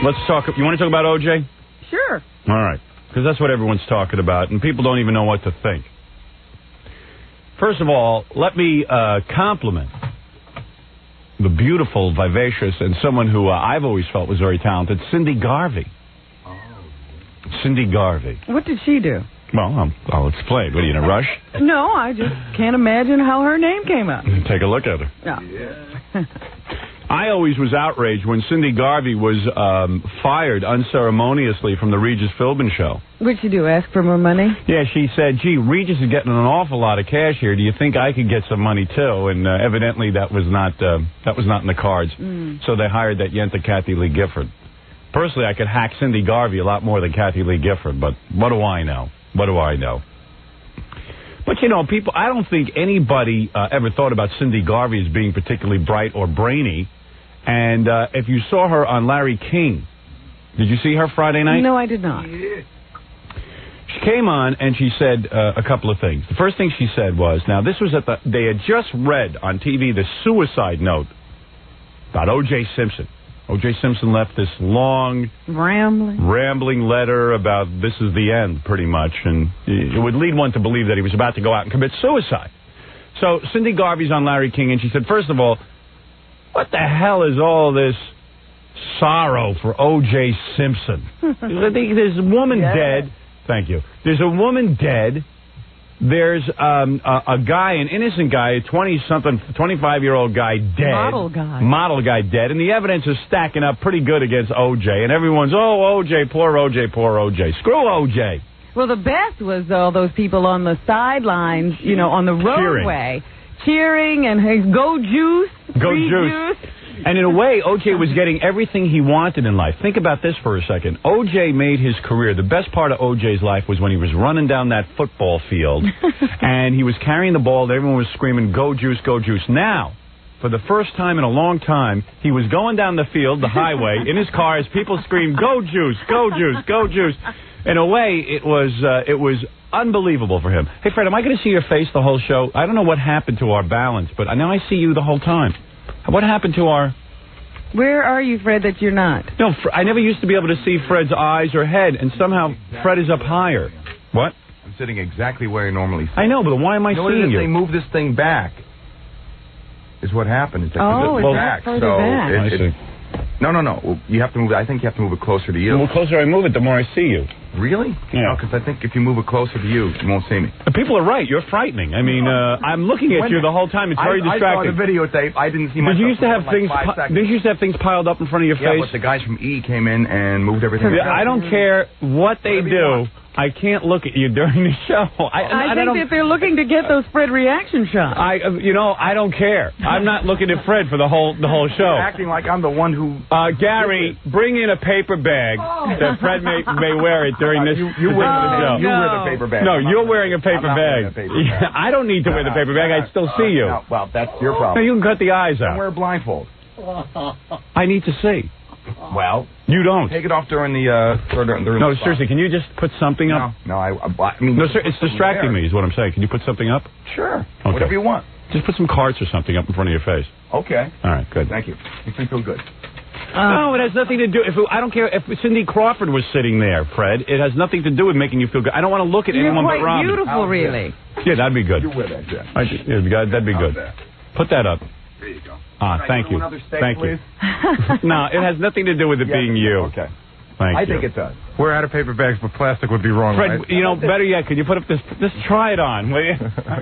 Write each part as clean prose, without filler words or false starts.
Let's talk. You want to talk about O.J.? Sure. All right. Because that's what everyone's talking about, and people don't even know what to think. First of all, let me compliment the beautiful, vivacious, and someone who I've always felt was very talented, Cindy Garvey. Oh. Cindy Garvey. What did she do? Well, I'll explain. What, are you in a rush? No, I just can't imagine how her name came up. Take a look at her. Yeah. I always was outraged when Cindy Garvey was fired unceremoniously from the Regis Philbin show. What'd she do, ask for more money? Yeah, she said, gee, Regis is getting an awful lot of cash here. Do you think I could get some money, too? And evidently that was not in the cards. So they hired that yenta Kathy Lee Gifford. Personally, I could hack Cindy Garvey a lot more than Kathy Lee Gifford, but what do I know? What do I know? But, you know, people, I don't think anybody ever thought about Cindy Garvey as being particularly bright or brainy. And if you saw her on Larry King, did you see her Friday night? No, I did not. She came on and she said a couple of things. The first thing she said was, now this was they had just read on TV the suicide note about O.J. Simpson. O.J. Simpson left this long, rambling letter about this is the end, pretty much, and it would lead one to believe that he was about to go out and commit suicide. So Cindy Garvey's on Larry King, and she said, first of all, what the hell is all this sorrow for O.J. Simpson? There's a woman dead. Thank you. There's a woman dead. There's a guy, an innocent guy, a 20-something, 25-year-old guy dead. Model guy dead. And the evidence is stacking up pretty good against O.J. And everyone's, oh, O.J., poor O.J., poor O.J. Screw O.J. Well, the best was all those people on the sidelines, you know, on the roadway, cheering and hey, go Juice. Go Juice. And in a way, O.J. was getting everything he wanted in life. Think about this for a second. O.J. made his career. The best part of O.J.'s life was when he was running down that football field and he was carrying the ball and everyone was screaming, go Juice, go Juice. Now, for the first time in a long time, he was going down the field, the highway, in his car as people screamed, go Juice, go Juice, go Juice. In a way, it was unbelievable for him. Hey, Fred, am I going to see your face the whole show? I don't know what happened to our balance, but now I see you the whole time. What happened to our... Where are you, Fred, that you're not? No, I never used to be able to see Fred's eyes or head, and somehow Fred is up higher. What? I'm sitting exactly where I normally sit. I know, but why am I seeing you? They moved this thing back. Is what happened. It's back. So I see. No. You have to move. I think you have to move it closer to you. The more closer I move it, the more I see you. Really? Yeah. Because I think if you move it closer to you, you won't see me. The people are right. You're frightening. I mean, I'm looking at you the whole time. It's very distracting. I saw the videotape. I didn't see myself. Did you used to have things? Did you used to have things piled up in front of your face? Yeah, but the guys from E came in and moved everything. I don't care what they do. I can't look at you during the show. I think that they're looking to get those Fred reaction shots. I don't care. I'm not looking at Fred for the whole show. You're acting like I'm the one who... Gary, bring in a paper bag that Fred may wear it during this You wear the paper bag. No, you're wearing a paper bag. I don't need to wear the paper bag. I still see you. No, well, that's your problem. No, you can cut the eyes out. Wear a blindfold. I need to see. Well, you don't. Take it off during the... no, seriously, can you just put something up? No, I mean... No, sir, it's distracting me is what I'm saying. Can you put something up? Sure. Okay. Whatever you want. Just put some cards or something up in front of your face. Okay. All right, good. Thank you. Makes me feel good. No, it has nothing to do... I don't care if Cindy Crawford was sitting there, Fred. It has nothing to do with making you feel good. I don't want to look at anyone but Robin. You're quite beautiful, really. Yeah, that'd be good. You wear that, Jeff. That'd be good. Put that up. There you go. Thank you. Thank you. No, it has nothing to do with it being you. Okay. Thank you. I think it does. We're out of paper bags, but plastic would be wrong, Fred, right? better yet, could you put up this... Just try it on, will you?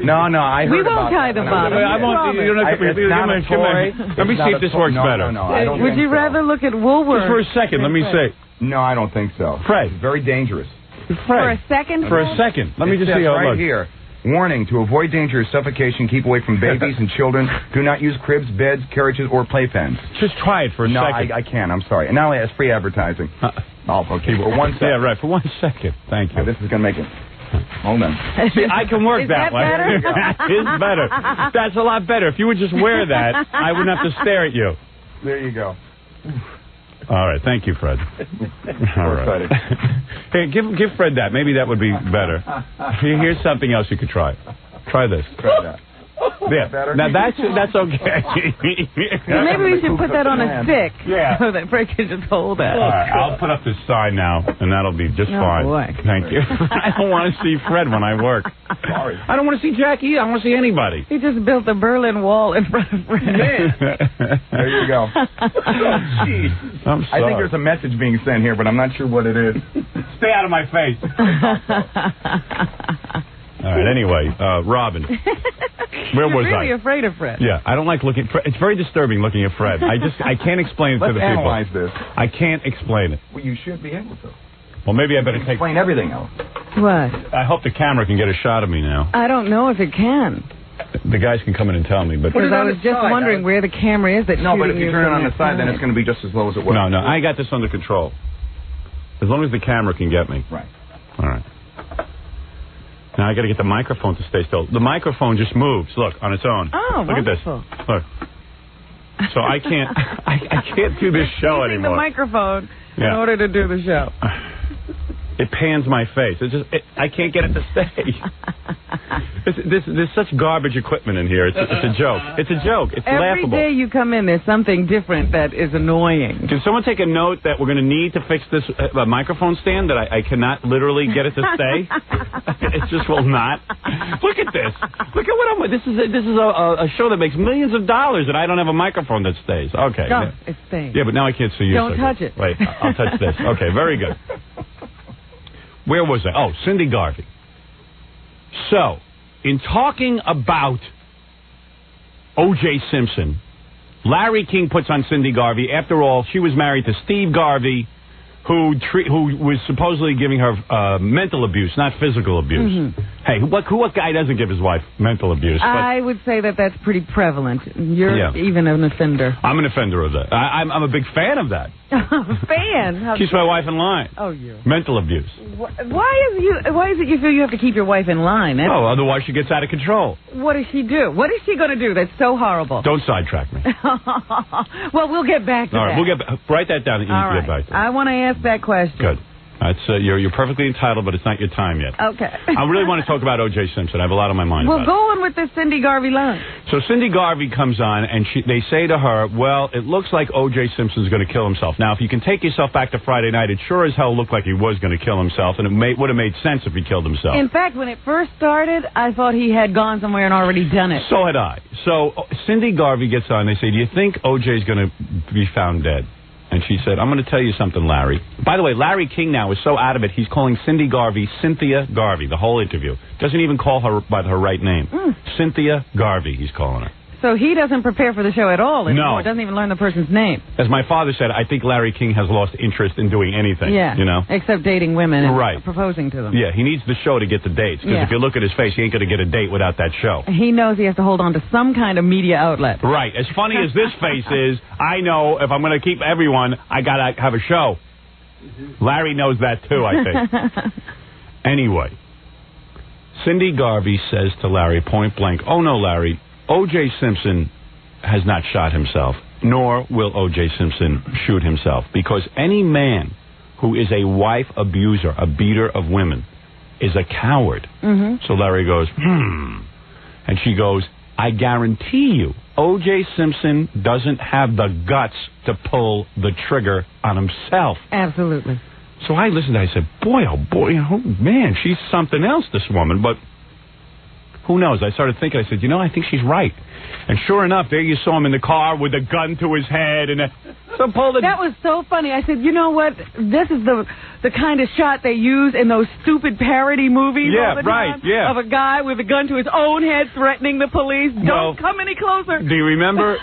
No, I heard We won't tie the bottom. I won't... You don't have to... Let me see if this works better. No, I don't Would you rather look at Woolworth? Just for a second, let me say... No, I don't think so. Fred. It's very dangerous. For a second? For a second. Let me just see how it looks. Right here. Warning, to avoid danger of suffocation, keep away from babies and children. Do not use cribs, beds, carriages, or playpens. Just try it for a second. No, I can't. I'm sorry. And now it's free advertising. Okay, for 1 second. Yeah, right, for 1 second. Thank you. This is going to make it. Hold on. See, I can work that way. Better? That is better. That's a lot better. If you would just wear that, I wouldn't have to stare at you. There you go. All right, thank you, Fred. All right. Hey, give Fred that. Maybe that would be better. Here's something else you could try. Try this. Try that. Yeah. Now that's okay. Maybe we should put that on a stick. Yeah. So that Fred can just hold that. All right, I'll put up this sign now, and that'll be just fine. Boy. Thank you. I don't want to see Fred when I work. Sorry. I don't want to see Jackie. I don't want to see anybody. He just built the Berlin Wall in front of Fred. There you go. Jeez. I'm sorry. I think there's a message being sent here, but I'm not sure what it is. Stay out of my face. All right, anyway, Robin. Where was You're really I? afraid of Fred. Yeah, I don't like looking. It's very disturbing looking at Fred. I can't explain it to the people. Let's analyze this. I can't explain it. Well, you should be able to. Well, maybe I better explain everything else. What? I hope the camera can get a shot of me now. I don't know if it can. The guys can come in and tell me, but Because I was just wondering where the camera is that's No, but if shooting you turn it from on the that side, then it's going to be just as low as it was. no, I got this under control. As long as the camera can get me. Right. All right. Now I got to get the microphone to stay still. The microphone just moves. Look, on its own. Oh, look wonderful. at this. Look. So I can't. I can't do this show Using anymore. the microphone in order to do the show. It pans my face. I can't get it to stay. There's such garbage equipment in here. It's a joke. It's a joke. It's laughable. Every day you come in, there's something different that is annoying. Can someone take a note that we're going to need to fix this microphone stand that I cannot literally get it to stay? It just will not. Look at this. Look at what I'm. This is a show that makes millions of dollars, and I don't have a microphone that stays. Okay. No, it's staying. Yeah, but now I can't see you. Don't touch it. Wait, I'll touch this. Okay, very good. Where was I? Oh, Cindy Garvey. So, in talking about O.J. Simpson, Larry King puts on Cindy Garvey. After all, she was married to Steve Garvey, who was supposedly giving her mental abuse, not physical abuse. Mm-hmm. Hey, what guy doesn't give his wife mental abuse? I would say that's pretty prevalent. You're even an offender. I'm an offender of that. I'm a big fan of that. Fan? Keeps my wife in line. Oh, you. Mental abuse. Why is it you feel you have to keep your wife in line? Otherwise she gets out of control. What does she do? What is she going to do that's so horrible? Don't sidetrack me. Well, we'll get back to that. All right, write that down and you can get back to it. I want to ask that question. Good. You're perfectly entitled, but it's not your time yet. Okay. I really want to talk about O.J. Simpson. I have a lot on my mind. Well, go on with this Cindy Garvey line. So Cindy Garvey comes on, and they say to her, well, it looks like O.J. Simpson's going to kill himself. Now, if you can take yourself back to Friday night, it sure as hell looked like he was going to kill himself, and it would have made sense if he killed himself. In fact, when it first started, I thought he had gone somewhere and already done it. So had I. So Cindy Garvey gets on. They say, do you think O.J.'s going to be found dead? And she said, I'm going to tell you something, Larry. By the way, Larry King now is so out of it, he's calling Cindy Garvey Cynthia Garvey, the whole interview. Doesn't even call her by her right name. Cynthia Garvey, he's calling her. So he doesn't prepare for the show at all anymore. No. Doesn't even learn the person's name. As my father said, I think Larry King has lost interest in doing anything. Yeah. You know? Except dating women and right. proposing to them. Yeah, he needs the show to get the dates. Because if you look at his face, he ain't going to get a date without that show. He knows he has to hold on to some kind of media outlet. Right. As funny as this face is, I know if I'm going to keep everyone, I got to have a show. Larry knows that too, I think. Anyway, Cindy Garvey says to Larry point blank, oh no, Larry, O.J. Simpson has not shot himself, nor will O.J. Simpson shoot himself, because any man who is a wife abuser, a beater of women, is a coward. Mm-hmm. So Larry goes, and she goes, I guarantee you, O.J. Simpson doesn't have the guts to pull the trigger on himself. Absolutely. So I listened, I said, boy, oh boy, man, she's something else, this woman, but who knows? I started thinking, I said, I think she's right. And sure enough, there you saw him in the car with a gun to his head. And so that was so funny. I said, you know what? This is the kind of shot they use in those stupid parody movies all the time. Yeah. Of a guy with a gun to his own head threatening the police. Don't come any closer. Do you remember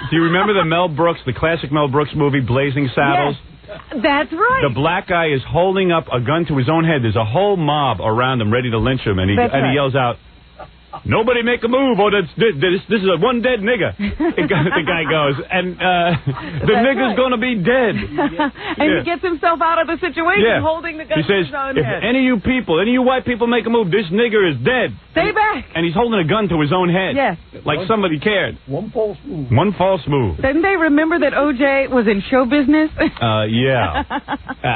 the Mel Brooks, the classic Mel Brooks movie, Blazing Saddles? Yes. That's right. The black guy is holding up a gun to his own head. There's a whole mob around him ready to lynch him. And he yells out, nobody make a move, or this is a one dead nigga. The guy goes, and the nigga's going to be dead. And he gets himself out of the situation holding the gun to his own head. If any of you white people make a move, this nigger is dead. Stay back. And he's holding a gun to his own head. Yes. Like somebody cared. One false move. One false move. Didn't they remember that O.J. was in show business? Yeah.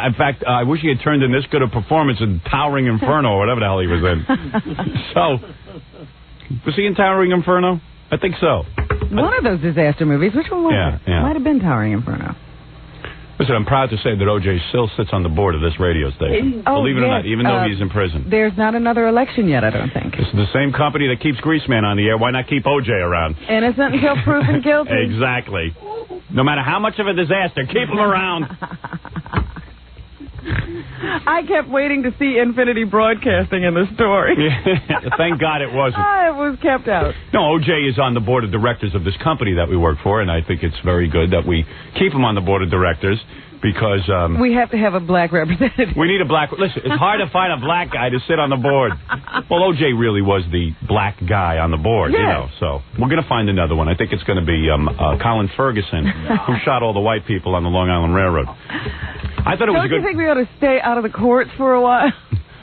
In fact, I wish he had turned in this good a performance in Towering Inferno or whatever the hell he was in. So... Was he in Towering Inferno? I think so. One of those disaster movies. Which one was it? Yeah. Might have been Towering Inferno. Listen, I'm proud to say that O.J. still sits on the board of this radio station. Believe it or not, even though he's in prison. There's not another election yet, I don't think. This is the same company that keeps Greaseman on the air. Why not keep O.J. around? Innocent until proven guilty. Exactly. No matter how much of a disaster, keep him around. I kept waiting to see Infinity Broadcasting in the story. Thank God it wasn't. It was kept out. No, O.J. is on the board of directors of this company that we work for, and I think it's very good that we keep him on the board of directors because... we have to have a black representative. We need a black... Listen, it's hard to find a black guy to sit on the board. Well, O.J. really was the black guy on the board, you know, so we're going to find another one. I think it's going to be Colin Ferguson, who shot all the white people on the Long Island Railroad. I thought it was Don't you think we ought to stay out of the courts for a while?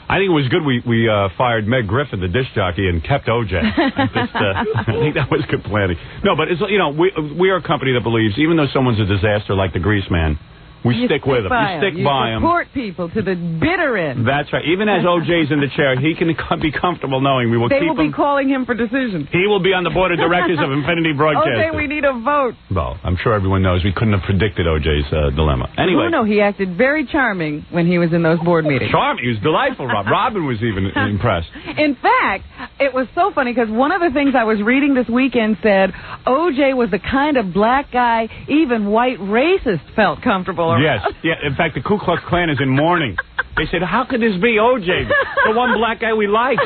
I think it was good we fired Meg Griffin, the disc jockey, and kept O.J. I think that was good planning. No, but it's, you know, we are a company that believes even though someone's a disaster like the Greaseman, we stick with him. You stick by him. You support people to the bitter end. That's right. Even as O.J.'s in the chair, he can be comfortable knowing we will keep him. They will be calling him for decisions. He will be on the board of directors of Infinity Broadcasting. O.J., we need a vote. Well, I'm sure everyone knows we couldn't have predicted O.J.'s dilemma. Anyway. No, he acted very charming when he was in those board meetings. Charming. He was delightful, Rob. Robin was even impressed. In fact, it was so funny because one of the things I was reading this weekend said O.J. was the kind of black guy even white racists felt comfortable around. Yes. Yeah. In fact, the Ku Klux Klan is in mourning. They said, how could this be O.J., the one black guy we like?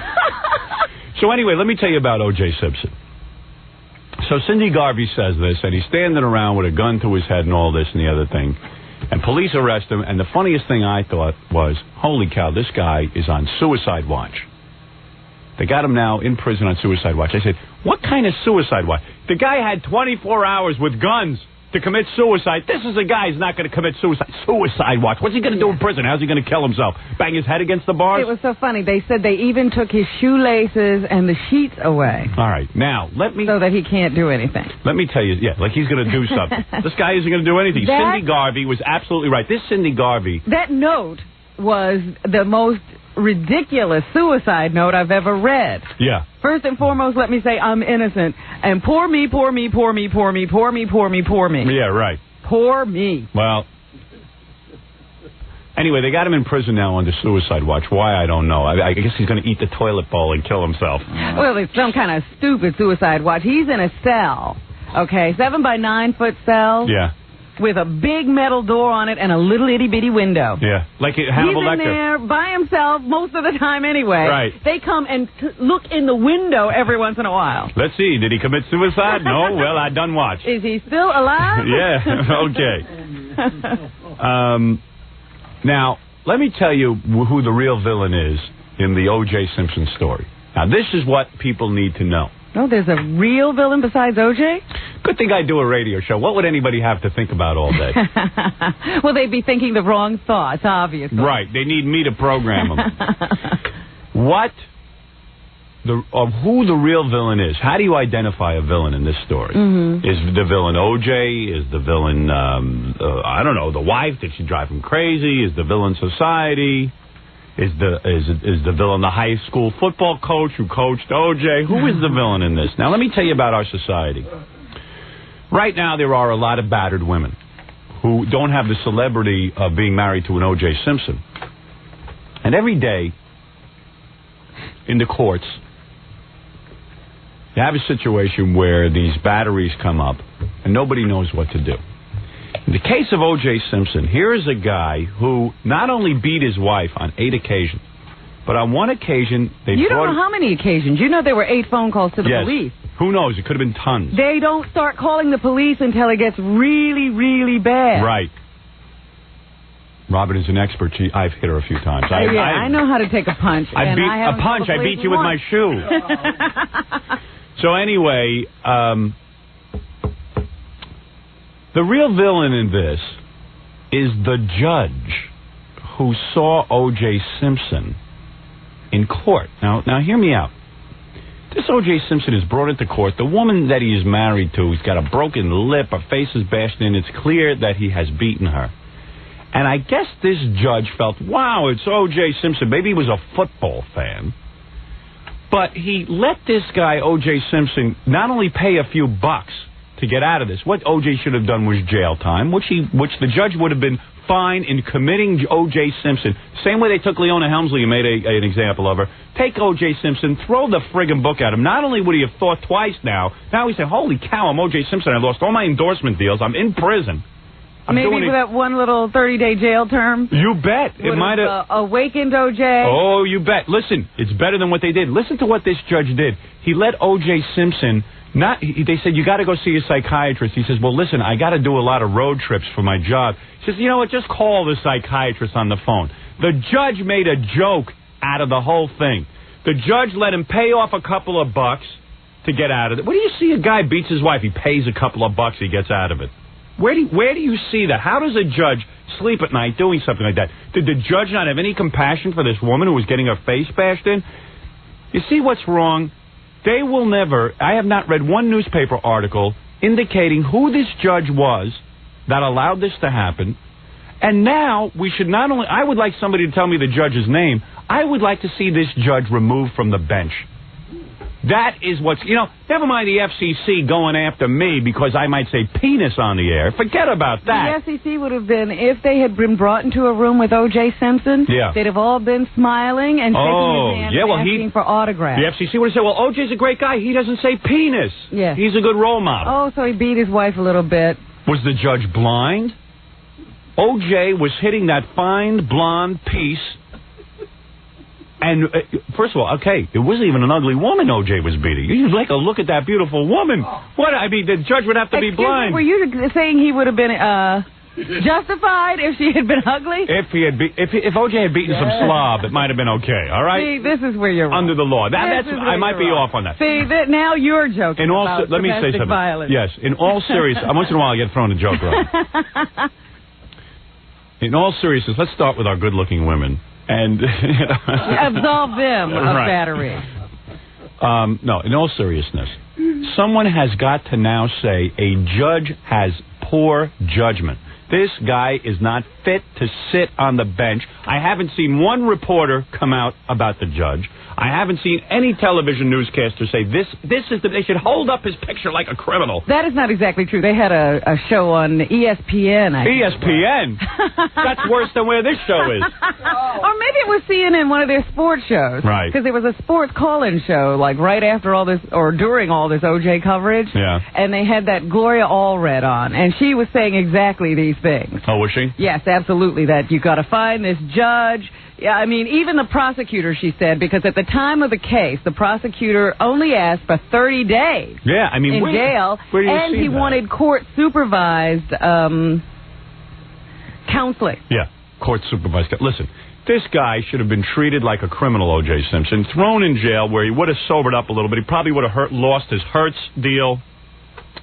So anyway, let me tell you about O.J. Simpson. So Cindy Garvey says this, and he's standing around with a gun to his head and all this and the other thing. And police arrest him, and the funniest thing I thought was, holy cow, this guy is on suicide watch. They got him now in prison on suicide watch. I said, what kind of suicide watch? The guy had 24 hours with guns to commit suicide. This is a guy who's not going to commit suicide. Suicide watch. What's he going to do in prison? How's he going to kill himself? Bang his head against the bars? It was so funny. They said they even took his shoelaces and the sheets away. All right. Now, so that he can't do anything. Let me tell you, like he's going to do something. This guy isn't going to do anything. Cindy Garvey was absolutely right. This Cindy Garvey... That note was the most ridiculous suicide note I've ever read. Yeah. First and foremost, let me say I'm innocent. And poor me, poor me, poor me, poor me, poor me, poor me, poor me. Yeah, right. Poor me. Well, anyway, they got him in prison now under suicide watch. Why, I don't know. I guess he's going to eat the toilet bowl and kill himself. Well, it's some kind of stupid suicide watch. He's in a cell, okay, 7 by 9 foot cell. Yeah. With a big metal door on it and a little itty-bitty window. Yeah, like Hannibal Lecter. He's in there by himself most of the time anyway. Right. They come and look in the window every once in a while. Let's see, did he commit suicide? No? Well, I done watch. Is he still alive? Yeah, okay. Now, let me tell you who the real villain is in the O.J. Simpson story. Now, this is what people need to know. Oh, there's a real villain besides O.J.? Good thing I do a radio show. What would anybody have to think about all day? Well, they'd be thinking the wrong thoughts, obviously. Right. They need me to program them. Who the real villain is. How do you identify a villain in this story? Mm-hmm. Is the villain O.J.? Is the villain, I don't know, the wife? Did she drive him crazy? Is the villain society? Is the villain the high school football coach who coached O.J.? Who is the villain in this? Now, let me tell you about our society. Right now, there are a lot of battered women who don't have the celebrity of being married to an O.J. Simpson. And every day, in the courts, you have a situation where these batteries come up, and nobody knows what to do. In the case of O.J. Simpson, here is a guy who not only beat his wife on 8 occasions, but on one occasion You don't know how many occasions. You know there were 8 phone calls to the police. Who knows? It could have been tons. They don't start calling the police until it gets really, really bad. Right. Robin is an expert. I've hit her a few times. I know how to take a punch. I beat you with my shoe. So anyway, the real villain in this is the judge who saw O.J. Simpson in court. Now hear me out. This O.J. Simpson is brought into court. The woman that he is married to, he's got a broken lip, her face is bashed in. It's clear that he has beaten her. And I guess this judge felt, wow, it's O.J. Simpson. Maybe he was a football fan. But he let this guy, O.J. Simpson, not only pay a few bucks to get out of this. What O.J. should have done was jail time, which the judge would have been fine in committing O.J. Simpson. Same way they took Leona Helmsley and made an example of her. Take O.J. Simpson, throw the friggin' book at him. Not only would he have thought twice now he said, holy cow, I'm O.J. Simpson. I lost all my endorsement deals. I'm in prison. Maybe for that one little 30-day jail term? You bet. It might have awakened O.J. Oh, you bet. Listen, it's better than what they did. Listen to what this judge did. He let O.J. Simpson... They said, you got to go see a psychiatrist. He says, well, listen, I got to do a lot of road trips for my job. He says, you know what, just call the psychiatrist on the phone. The judge made a joke out of the whole thing. The judge let him pay off a couple of bucks to get out of it. Where do you see a guy beats his wife? He pays a couple of bucks, he gets out of it. Where do you see that? How does a judge sleep at night doing something like that? Did the judge not have any compassion for this woman who was getting her face bashed in? You see what's wrong? They will never... I have not read one newspaper article indicating who this judge was that allowed this to happen. And now we should not only... I would like somebody to tell me the judge's name. I would like to see this judge removed from the bench. That is what's... never mind the FCC going after me because I might say penis on the air. Forget about that. The FCC would have been, if they had been brought into a room with O.J. Simpson, they'd have all been smiling and shaking his hand and asking for autographs. The FCC would have said, well, O.J.'s a great guy. He doesn't say penis. Yes. He's a good role model. Oh, so he beat his wife a little bit. Was the judge blind? O.J. was hitting that fine blonde piece. And, first of all, okay, it wasn't even an ugly woman O.J. was beating. You like a look at that beautiful woman. What? I mean, the judge would have to be blind. Were you saying he would have been justified if she had been ugly? If O.J. had beaten some slob, it might have been okay, all right? See, this is where you're wrong. Under the law. I might be off on that. See, now you're joking about let me say something. Violence. Yes, in all seriousness, once in a while I get thrown a joke around. In all seriousness, let's start with our good-looking women. And absolve them of battery. No, in all seriousness, someone has got to now say a judge has poor judgment. This guy is not fit to sit on the bench. I haven't seen one reporter come out about the judge. I haven't seen any television newscaster say this is they should hold up his picture like a criminal. That is not exactly true. They had a show on ESPN. ESPN? That's worse than where this show is. Or maybe it was CNN, one of their sports shows. Right. Because it was a sports call-in show, like right after all this, or during all this O.J. coverage. Yeah. And they had that Gloria Allred on, and she was saying exactly these things. Oh, was she? Yes, absolutely. That you got to find this judge. Yeah, I mean, even the prosecutor, she said, because at the time of the case, the prosecutor only asked for 30 days in jail, and he wanted court-supervised counseling. Yeah, court-supervised. Listen, this guy should have been treated like a criminal, O.J. Simpson, thrown in jail where he would have sobered up a little bit. He probably would have lost his Hertz deal.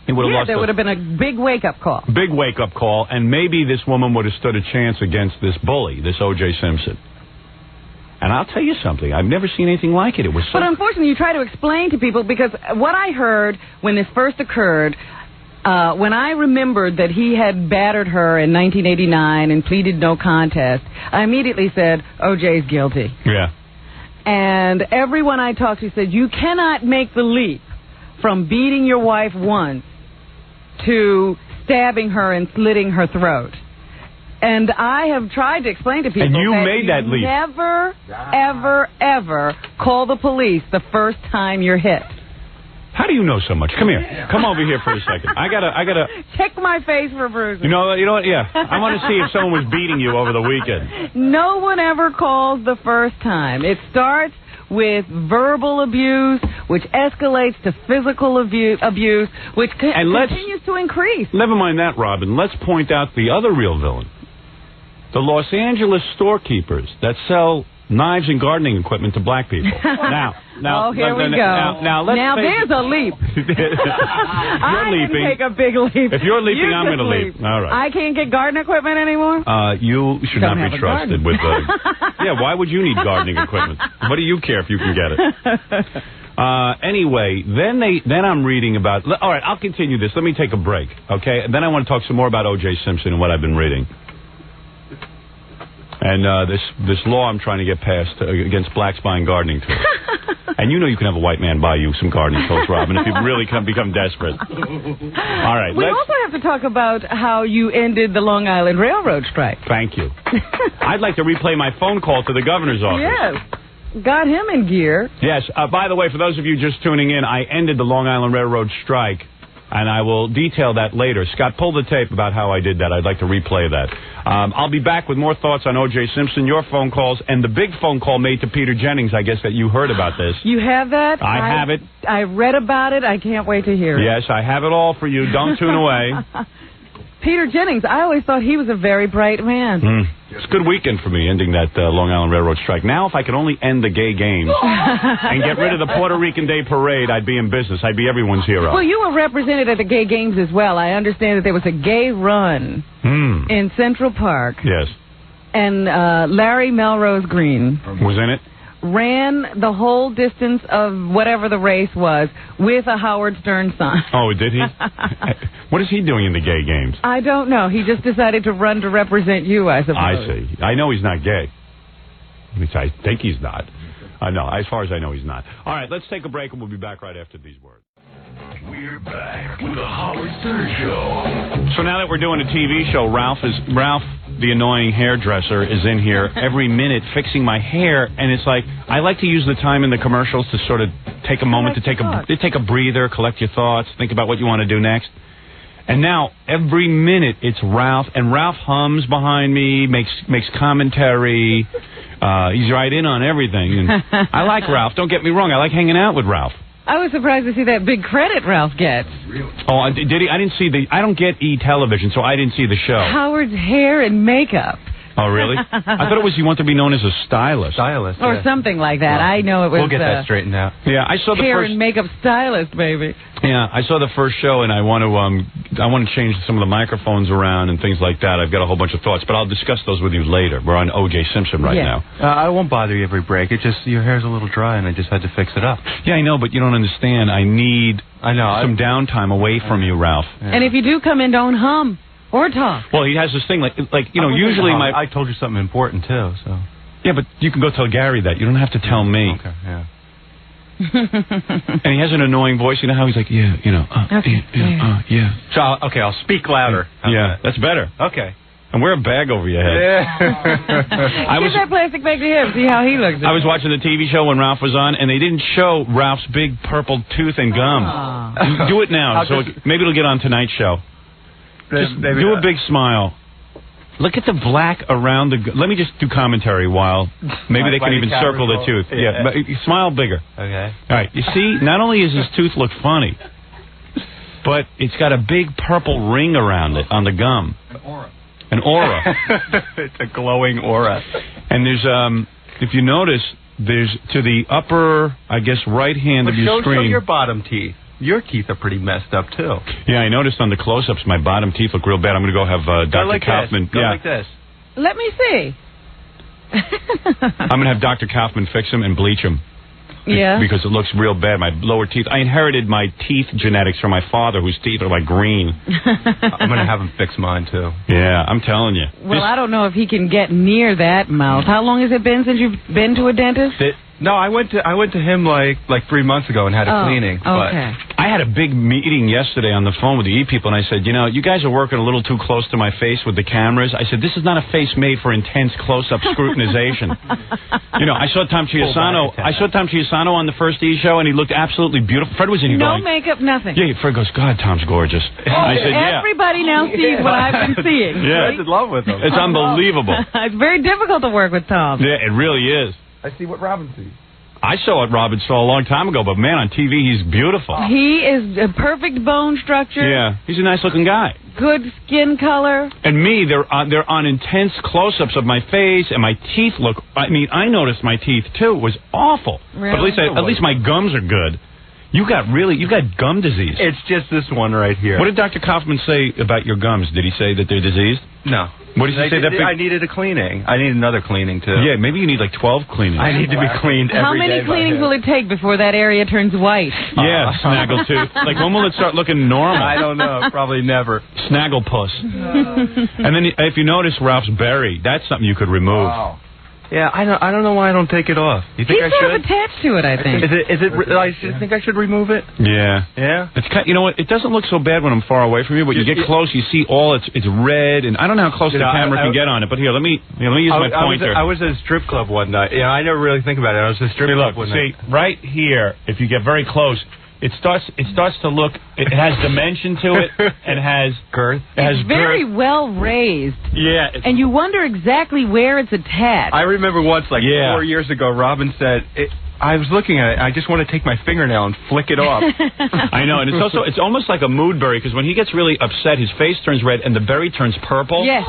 There would have been a big wake-up call. Big wake-up call, and maybe this woman would have stood a chance against this bully, this O.J. Simpson. And I'll tell you something. I've never seen anything like it. It was so... But unfortunately, you try to explain to people, because what I heard when this first occurred, when I remembered that he had battered her in 1989 and pleaded no contest, I immediately said, O.J.'s guilty. Yeah. And everyone I talked to said, you cannot make the leap from beating your wife once to stabbing her and slitting her throat. And I have tried to explain to people that leap. Never, ever, ever call the police the first time you're hit. How do you know so much? Come here. Come over here for a second. I gotta check my face for bruises. You know what? Yeah. I want to see if someone was beating you over the weekend. No one ever calls the first time. It starts with verbal abuse, which escalates to physical abuse, which continues to increase. Never mind that, Robin. Let's point out the other real villain. The Los Angeles storekeepers that sell knives and gardening equipment to black people. Now, here we go. Now there's a leap. You're leaping. Take a big leap. If you're leaping, I'm going to leap. All right. I can't get garden equipment anymore? You should not be trusted with yeah, why would you need gardening equipment? What do you care if you can get it? Anyway, then I'm reading about... All right, I'll continue this. Let me take a break, okay? And then I want to talk some more about O.J. Simpson and what I've been reading. And this law I'm trying to get passed against blacks buying gardening tools. And you know you can have a white man buy you some gardening tools, Robin, if you really become desperate. All right. We also have to talk about how you ended the Long Island Railroad strike. Thank you. I'd like to replay my phone call to the governor's office. Yes. Got him in gear. Yes. By the way, for those of you just tuning in, I ended the Long Island Railroad strike, and I will detail that later. Scott, pull the tape about how I did that. I'd like to replay that. I'll be back with more thoughts on O.J. Simpson, your phone calls, and the big phone call made to Peter Jennings. I guess that you heard about this. You have that? I have it. I read about it. I can't wait to hear it. Yes, I have it all for you. Don't tune away. Peter Jennings, I always thought he was a very bright man. It's a good weekend for me, ending that Long Island Railroad strike. Now, if I could only end the gay games and get rid of the Puerto Rican Day Parade, I'd be in business. I'd be everyone's hero. Well, you were represented at the gay games as well. I understand that there was a gay run in Central Park. Yes. And Larry Melrose Green was in it. Ran the whole distance of whatever the race was with a Howard Stern sign. Oh, did he? What is he doing in the gay games? I don't know. He just decided to run to represent you, I suppose. I see. I know he's not gay. At least I think he's not. No, as far as I know, he's not. All right, let's take a break, and we'll be back right after these words. We're back with the Howard Stern Show. So now that we're doing a TV show, Ralph, the annoying hairdresser, is in here every minute fixing my hair, and it's like I like to use the time in the commercials to sort of take a moment to take a breather, collect your thoughts, think about what you want to do next. And now every minute it's Ralph, and Ralph hums behind me, makes commentary. He's right in on everything. And I like Ralph. Don't get me wrong. I like hanging out with Ralph. I was surprised to see that big credit Ralph gets. Oh, did he? I didn't see I don't get E-television, so I didn't see the show. Howard's hair and makeup. Oh, really? I thought it was you want to be known as a stylist. Stylist. Or something like that. Well, I know it was... We'll get that straightened out. Yeah, I saw the hair first... and makeup stylist, baby. Yeah, I saw the first show, and I want to change some of the microphones around and things like that. I've got a whole bunch of thoughts, but I'll discuss those with you later. We're on O.J. Simpson right now. I won't bother you every break. It's just your hair's a little dry, and I just had to fix it up. Yeah, I know, but you don't understand. I need some downtime away from you, Ralph. Yeah. And if you do come in, don't hum. Or talk. Well, he has this thing like you know, usually I told you something important, too, so... Yeah, but you can go tell Gary that. You don't have to tell me. Okay, yeah. And he has an annoying voice. You know how he's like, yeah. So, I'll speak louder. That's better. Okay. And wear a bag over your head. Yeah. Give that plastic bag to him. See how he looks. I was watching the TV show when Ralph was on, and they didn't show Ralph's big purple tooth and gum. Do it now, maybe it'll get on tonight's show. Just do a big smile. Look at the black around the... Let me just do commentary while... Maybe they can even circle the tooth. Yeah, but smile bigger. Okay. All right, you see, not only is his tooth look funny, but it's got a big purple ring around it on the gum. An aura. It's a glowing aura. And there's, if you notice, there's to the upper, I guess, right hand of your screen... Show your bottom teeth. Your teeth are pretty messed up, too. Yeah, I noticed on the close-ups my bottom teeth look real bad. I'm going to go have Dr. Kaufman. Go like this. Let me see. I'm going to have Dr. Kaufman fix them and bleach them. Yeah. Because it looks real bad. My lower teeth. I inherited my teeth genetics from my father, whose teeth are like green. I'm going to have him fix mine, too. Yeah, I'm telling you. Well, I don't know if he can get near that mouth. How long has it been since you've been to a dentist? No, I went to him like 3 months ago and had a cleaning. Okay. I had a big meeting yesterday on the phone with the E-people, and I said, you know, you guys are working a little too close to my face with the cameras. I said, this is not a face made for intense close-up scrutinization. You know, I saw Tom Chiusano. I saw Tom Chiusano on the first E! show, and he looked absolutely beautiful. Fred was in here going... No makeup, nothing. Yeah, Fred goes, God, Tom's gorgeous. I said, yeah. Everybody now sees what I've been seeing. Yeah. Fred's in love with him. It's unbelievable. It's very difficult to work with Tom. Yeah, it really is. I see what Robin sees. I saw what Robin saw a long time ago, but man, on TV, he's beautiful. He is a perfect bone structure. Yeah, he's a nice-looking guy. Good skin color. And me, they're on intense close-ups of my face, and my teeth look... I mean, I noticed my teeth, too. It was awful. Really? But at least my gums are good. You got gum disease. It's just this one right here. What did Dr. Kaufman say about your gums? Did he say that they're diseased? No. What did he say? I needed a cleaning. I need another cleaning, too. Yeah, maybe you need like 12 cleanings. I need to be cleaned every day. How many cleanings will it take before that area turns white? Yeah, snaggletooth. Like, when will it start looking normal? I don't know. Probably never. Snagglepuss. And then, if you notice Ralph's berry, that's something you could remove. Wow. Yeah, I don't know why I don't take it off. You think He's I sort should? of attached to it, I think. Is it? I think I should remove it. Yeah. Yeah. It's kind. You know what? It doesn't look so bad when I'm far away from you, but you get close, you see all it's red, and I don't know how close the camera can get on it. But here, let me use my pointer. I was at a strip club one night. Yeah, I never really think about it. I was at a strip club one night. See, right here, if you get very close, it starts to look. It has dimension to it. It has girth. It's very well raised. Yeah. And you wonder exactly where it's attached. I remember once, 4 years ago, Robin said, I was looking at it, I just want to take my fingernail and flick it off. I know, and it's almost like a mood berry, because when he gets really upset, his face turns red and the berry turns purple. Yes.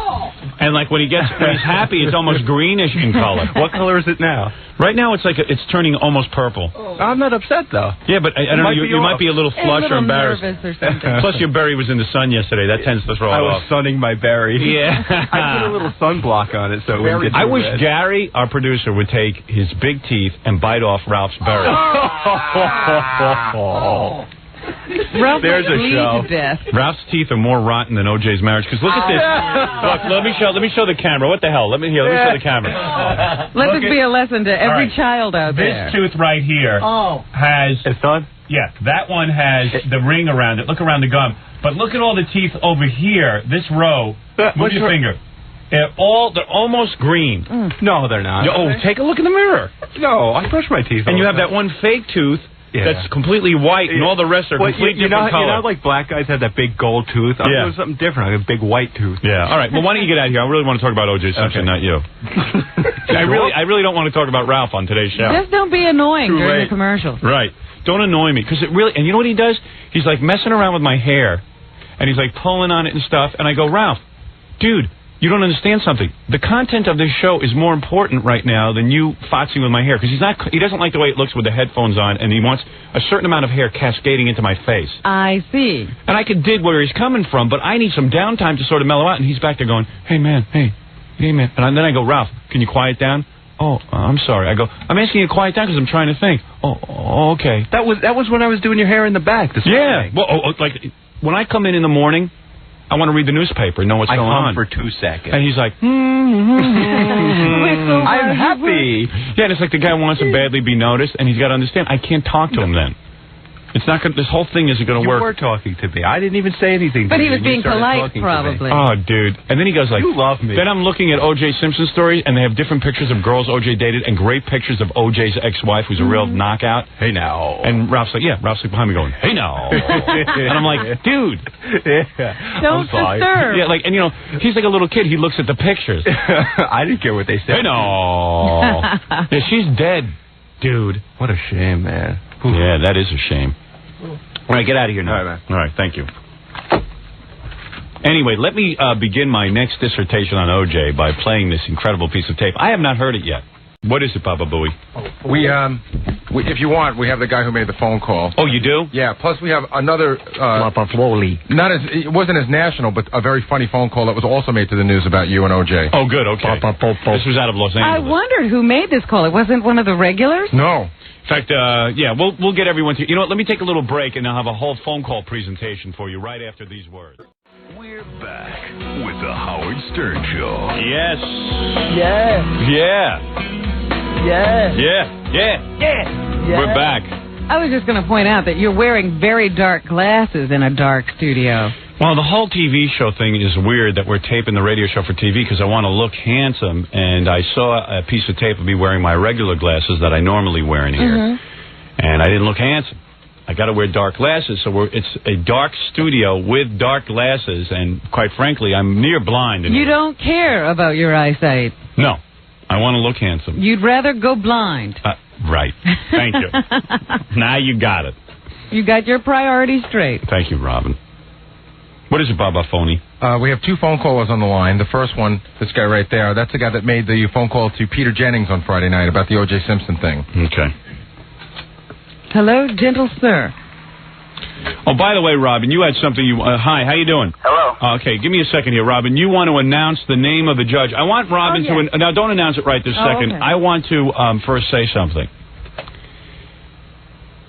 And like when he's happy, it's almost greenish in color. What color is it now? Right now, it's turning almost purple. I'm not upset though. Yeah, but I don't know. You might be a little flushed or embarrassed. Nervous or something. Plus, your berry was in the sun yesterday. That tends to throw it off. I was sunning my berry. Yeah. I put a little sunblock on it so it wouldn't get too I wish red. Gary, our producer, would take his big teeth and bite off Ralph's berry. Ralph There's a bleed show. to death. Ralph's teeth are more rotten than OJ's marriage. Because look at this. Look, let me show the camera. What the hell? Let me show the camera. Let this be a lesson to every child out there. This tooth right here has. It's done? Yeah, that one has the ring around it. Look around the gum. But look at all the teeth over here. This row. Move your finger. They're almost green. No, they're not. Oh, take a look in the mirror. No, I brush my teeth. And you have that one fake tooth that's completely white, and all the rest are completely different color. You know, like black guys have that big gold tooth. I'm doing something different. I have a big white tooth. Yeah. All right. Well, why don't you get out of here? I really want to talk about O.J. Simpson, not you. I really don't want to talk about Ralph on today's show. Just don't be annoying during the commercials. Right. Don't annoy me, because it really. And you know what he does? He's like messing around with my hair, and he's like pulling on it and stuff. And I go, Ralph, dude, you don't understand something. The content of this show is more important right now than you foxing with my hair, because he doesn't like the way it looks with the headphones on, and he wants a certain amount of hair cascading into my face. I see. And I could dig where he's coming from, but I need some downtime to sort of mellow out, and he's back there going, hey man. And then I go, Ralph, can you quiet down? Oh, I'm sorry. I go, I'm asking you to quiet down because I'm trying to think. Oh, okay. That was when I was doing your hair in the back this morning. Well, like when I come in the morning, I want to read the newspaper and know what's going on. for 2 seconds. And he's like, I'm happy. Yeah, and it's like the guy wants to badly be noticed, and he's got to understand, I can't talk to him then. It's not going. This whole thing isn't going to work. You were talking to me. I didn't even say anything. But to he was being polite, probably. Oh, dude. And then he goes like, "You love me." Then I'm looking at O.J. Simpson stories, and they have different pictures of girls O.J. dated, and great pictures of O.J.'s ex-wife, who's a real knockout. Hey now. And Ralph's like behind me going, hey now. And I'm like, dude. Don't disturb. Yeah, and he's like a little kid. He looks at the pictures. I didn't care what they said. Hey no. Yeah, she's dead, dude. What a shame, man. Yeah, that is a shame. All right, get out of here now. All right, man. All right, thank you. Anyway, let me begin my next dissertation on O.J. by playing this incredible piece of tape. I have not heard it yet. What is it, Papa Booey? We, if you want, we have the guy who made the phone call. Oh, you do? Yeah, plus we have another, it wasn't as national, but a very funny phone call that was also made to the news about you and O.J. Oh, good, okay. This was out of Los Angeles. I wondered who made this call. It wasn't one of the regulars? No. In fact, we'll get everyone to... You know what, let me take a little break, and I'll have a whole phone call presentation for you right after these words. We're back with the Howard Stern Show. Yes. Yeah. We're back. I was just going to point out that you're wearing very dark glasses in a dark studio. Well, the whole TV show thing is weird that we're taping the radio show for TV because I want to look handsome, and I saw a piece of tape of me wearing my regular glasses that I normally wear in here, and I didn't look handsome. I got to wear dark glasses, so it's a dark studio with dark glasses, and quite frankly, I'm near blind. You don't care about your eyesight. No, I want to look handsome. You'd rather go blind. Right. Thank you. Now you got it. You got your priorities straight. Thank you, Robin. What is it, Baba Phony? We have two phone callers on the line. The first one, this guy right there, that's the guy that made the phone call to Peter Jennings on Friday night about the O.J. Simpson thing. Okay. Hello, gentle sir. Oh, by the way, Robin, you had something you... hi, how you doing? Hello. Okay, give me a second here, Robin. You want to announce the name of the judge. I want Robin to... Now, don't announce it right this second. Okay. I want to first say something.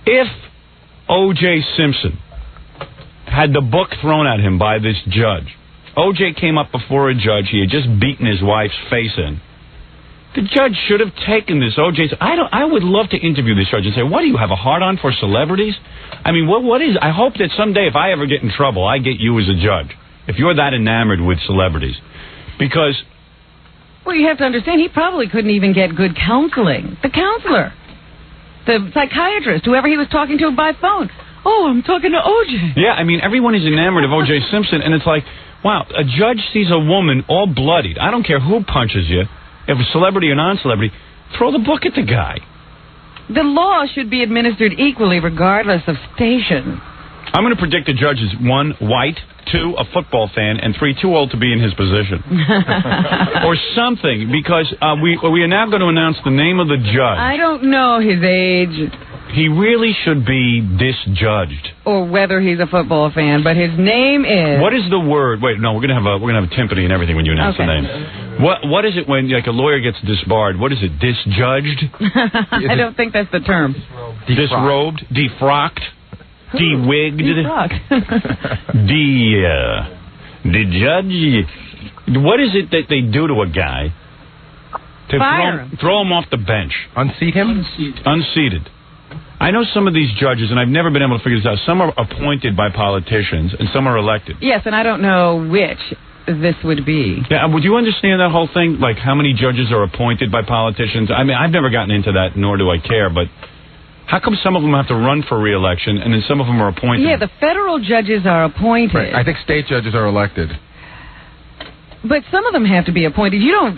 If O.J. Simpson had the book thrown at him by this judge, O.J. came up before a judge. He had just beaten his wife's face in. The judge should have taken this O.J. I would love to interview this judge and say, what do you have a hard-on for celebrities? I mean, what is... I hope that someday if I ever get in trouble, I get you as a judge. If you're that enamored with celebrities. Because... Well, you have to understand, he probably couldn't even get good counseling. The counselor. The psychiatrist, whoever he was talking to by phone. Oh, I'm talking to O.J. Yeah, I mean, everyone is enamored of O.J. Simpson, and it's like, wow, a judge sees a woman all bloodied. I don't care who punches you. If a celebrity or non-celebrity, throw the book at the guy. The law should be administered equally regardless of station. I'm going to predict the judge is 1, white, 2, a football fan, and 3, too old to be in his position. Or something, because we are now going to announce the name of the judge. I don't know his age. He really should be disjudged. Or whether he's a football fan, but his name is... What is the word? Wait, no, we're gonna have a timpani and everything when you announce the name. What is it when like a lawyer gets disbarred? What is it? Disjudged? I don't think that's the term. Disrobed, defrocked, de-wigged, de-judge. What is it that they do to a guy to throw him off the bench? Unseat him? Unseated. I know some of these judges, and I've never been able to figure this out. Some are appointed by politicians, and some are elected. Yes, and I don't know which this would be. Yeah, would you understand that whole thing? Like, how many judges are appointed by politicians? I mean, I've never gotten into that, nor do I care, but how come some of them have to run for re-election, and then some of them are appointed? Yeah, the federal judges are appointed. Right. I think state judges are elected. But some of them have to be appointed. You don't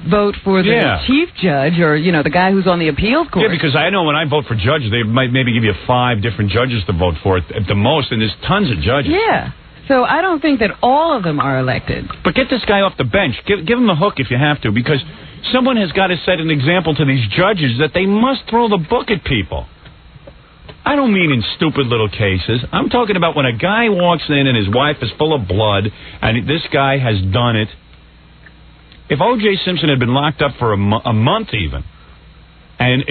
vote for the chief judge or, you know, the guy who's on the appeals court. Yeah, because I know when I vote for judges, they might maybe give you 5 different judges to vote for at the most, and there's tons of judges. Yeah. So I don't think that all of them are elected. But get this guy off the bench. Give him the hook if you have to, because someone has got to set an example to these judges that they must throw the book at people. I don't mean in stupid little cases. I'm talking about when a guy walks in and his wife is full of blood, and this guy has done it. If O.J. Simpson had been locked up for a month even, and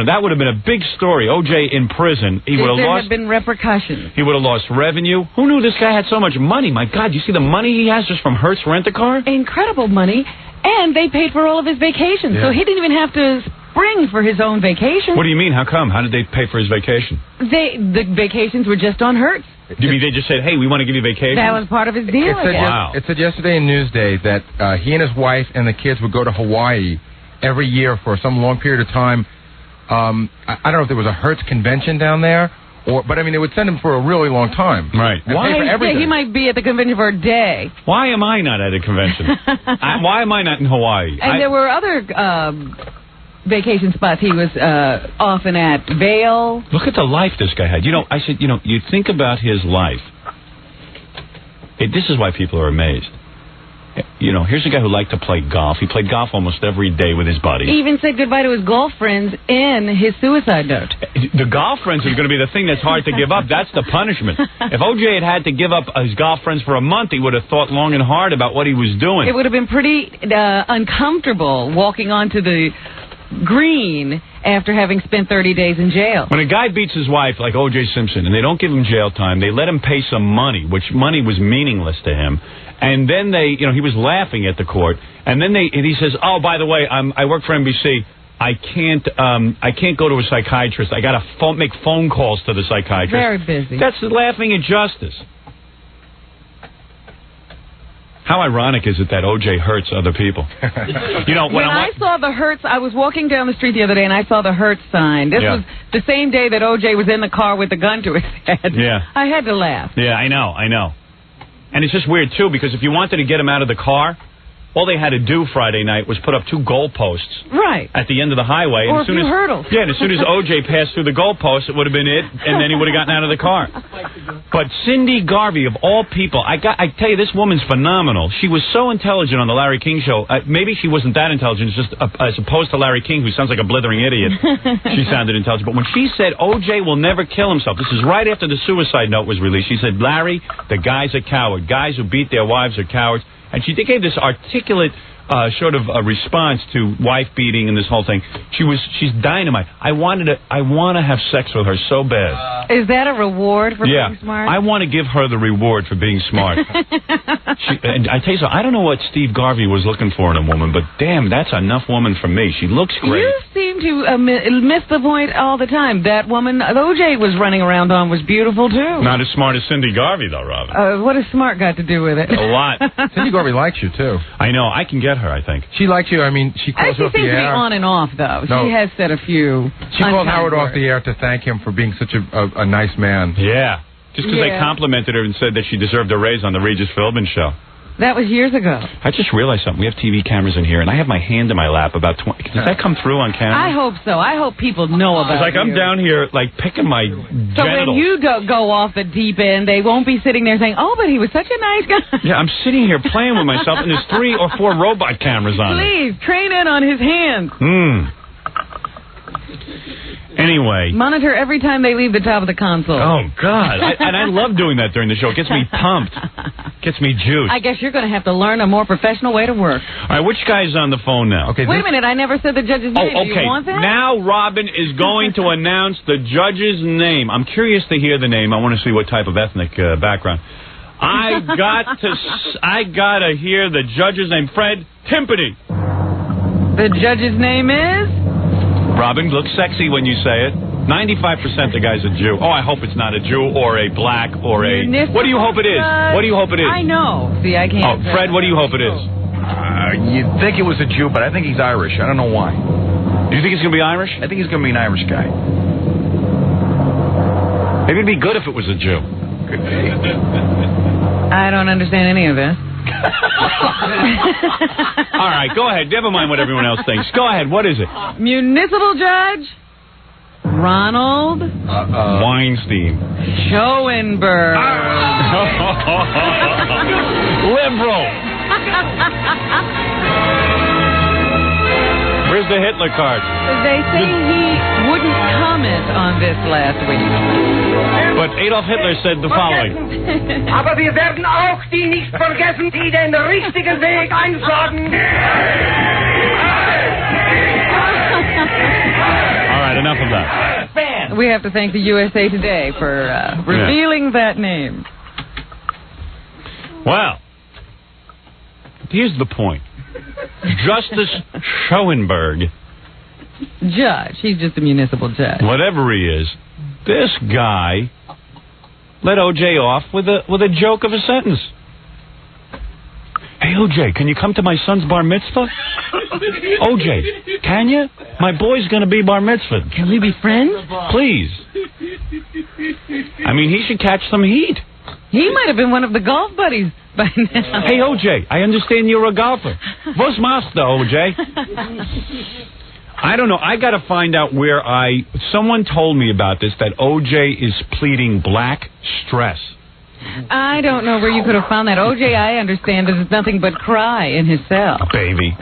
that would have been a big story. O.J. in prison, there have been repercussions. He would have lost revenue. Who knew this guy had so much money? My God, you see the money he has just from Hertz Rent-A-Car? Incredible money, and they paid for all of his vacations, so he didn't even have to spring for his own vacation. What do you mean? How come? How did they pay for his vacation? The vacations were just on Hertz. Do you mean they just said, hey, we want to give you vacation? That was part of his deal. It said yesterday in Newsday that he and his wife and the kids would go to Hawaii every year for some long period of time. I don't know if there was a Hertz convention down there, but I mean, they would send him for a really long time. Right. Why? He might be at the convention for a day. Why am I not at a convention? Why am I not in Hawaii? And there were other vacation spots he was often at. Vail. Look at the life this guy had. I said, you think about his life. This is why people are amazed. Here's a guy who liked to play golf. He played golf almost every day with his buddies. He even said goodbye to his golf friends in his suicide note. The golf friends is going to be the thing that's hard to give up. That's the punishment. If O.J. had to give up his golf friends for a month, he would have thought long and hard about what he was doing. It would have been pretty uncomfortable walking onto the green after having spent 30 days in jail. When a guy beats his wife like O.J. Simpson and they don't give him jail time, they let him pay some money, which money was meaningless to him. And then he was laughing at the court. And then he says, oh, by the way, I work for NBC. I can't go to a psychiatrist. I got to make phone calls to the psychiatrist. Very busy. That's laughing at justice. How ironic is it that O.J. hurts other people? When I saw the Hertz, I was walking down the street the other day and I saw the Hertz sign. This was the same day that O.J. was in the car with the gun to his head. Yeah. I had to laugh. Yeah, I know. And it's just weird, too, because if you wanted to get him out of the car, all they had to do Friday night was put up 2 goalposts. Right. At the end of the highway. Or a few hurdles. Yeah, and as soon as O.J. passed through the goalposts, it would have been it, and then he would have gotten out of the car. But Cindy Garvey, of all people, I tell you, this woman's phenomenal. She was so intelligent on the Larry King show. Maybe she wasn't that intelligent, just as opposed to Larry King, who sounds like a blithering idiot. She sounded intelligent. But when she said O.J. will never kill himself, this is right after the suicide note was released, she said, Larry, the guy's a coward. Guys who beat their wives are cowards. And she gave this articulate sort of a response to wife beating and this whole thing. She's dynamite. I want to have sex with her so bad. Is that a reward for Yeah. being smart? I want to give her the reward for being smart. And I tell you something, I don't know what Steve Garvey was looking for in a woman, but damn, that's enough woman for me. She looks great. You seem to miss the point all the time. That woman OJ was running around on was beautiful, too. Not as smart as Cindy Garvey, though, Robin. What has smart got to do with it? A lot. Cindy Garvey likes you, too. I know. I can get her, I think. She likes you. I mean, she calls She off the seems to be air. on and off, though. No. She has said a few. She called unkind Howard off words. the air to thank him for being such a nice man. Yeah. Just because they complimented her and said that she deserved a raise on the Regis Philbin show. That was years ago. I just realized something. We have TV cameras in here, and I have my hand in my lap about 20. Does that come through on camera? I hope so. I hope people know about it. It's like I'm down here, like, picking my So genitals. when you go off the deep end, they won't be sitting there saying, "Oh, but he was such a nice guy." Yeah, I'm sitting here playing with myself, and there's 3 or 4 robot cameras on it. Please, train in on his hands. Anyway. Monitor every time they leave the top of the console. Oh, God. I love doing that during the show. It gets me pumped. Gets me juiced. I guess you're going to have to learn a more professional way to work. All right, which guy's on the phone now? Okay. Wait a minute, I never said the judge's name. Oh, Do okay. you want that? Now Robin is going to announce the judge's name. I'm curious to hear the name. I want to see what type of ethnic background. I gotta hear the judge's name. Fred Timpany. The judge's name is? Robin looks sexy when you say it. 95% the guy's a Jew. Oh, I hope it's not a Jew or a black or a... What do you hope it is? What do you hope it is? I know. See, I can't... Oh, Fred, what do you hope it is? You'd think it was a Jew, but I think he's Irish. I don't know why. Do you think he's going to be Irish? I think he's going to be an Irish guy. Maybe it'd be good if it was a Jew. Could be. I don't understand any of this. All right, go ahead. Never mind what everyone else thinks. Go ahead. What is it? Municipal Judge Ronald Weinstein. Schoenberg. Liberal. Where's the Hitler card? They say he wouldn't comment on this last week. But Adolf Hitler said the following. Aber wir werden auch die nicht vergessen, die den richtigen Weg einschlagen. All right, enough of that. We have to thank the USA Today for revealing that name. Well, here's the point. Justice Schoenberg, Judge. He's just a municipal judge. whatever he is, this guy let O.J. off with a joke of a sentence. Hey, O.J., can you come to my son's bar mitzvah? O.J., can you? My boy's going to be bar mitzvah. Can we be friends? Please. I mean, he should catch some heat. He might have been one of the golf buddies by now. Hey, O.J., I understand you're a golfer. Was master, O.J.? I don't know. I got to find out where someone told me about this, that O.J. is pleading black stress. I don't know where you could have found that. O.J., I understand, is nothing but cry in his cell. Baby.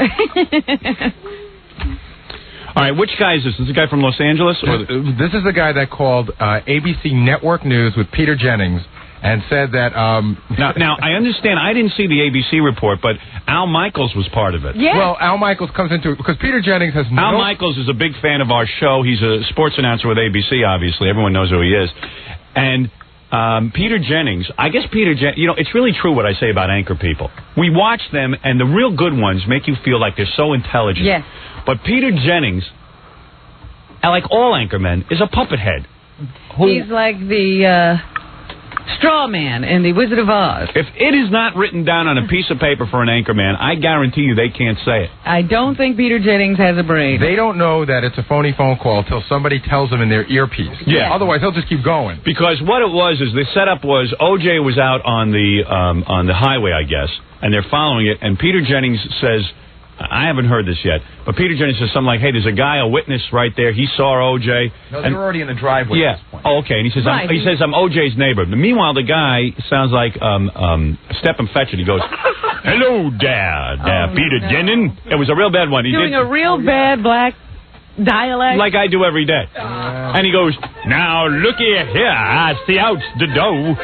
All right, which guy is this? Is this a guy from Los Angeles? This is the guy that called ABC Network News with Peter Jennings and said that... Now, I understand. I didn't see the ABC report, but Al Michaels was part of it. Yeah. Well, Al Michaels comes into it because Peter Jennings has Al Michaels is a big fan of our show. He's a sports announcer with ABC, obviously. Everyone knows who he is. And Peter Jennings, I guess it's really true what I say about anchor people. We watch them, and the real good ones make you feel like they're so intelligent. Yes. But Peter Jennings, like all anchor men, is a puppet head. He's like the straw man in The Wizard of Oz. If it is not written down on a piece of paper for an anchor man, I guarantee you they can't say it. I don't think Peter Jennings has a brain. They don't know that it's a phony phone call until somebody tells them in their earpiece. Yeah. Otherwise, they'll just keep going. Because what it was is the setup was O.J. was out on the highway, I guess, and they're following it, and Peter Jennings says, I haven't heard this yet, but Peter Jennings says something like, hey, there's a guy, a witness right there. He saw O.J. No, they were already in the driveway at this point. Oh, okay. And he says, I'm O.J.'s neighbor. But meanwhile, the guy sounds like Step and Fetch It. He goes, hello, Dad. Peter Jennings. It was a real bad one. Doing a real bad black dialect? Like I do every day. And he goes, now looky here, I see out the dough.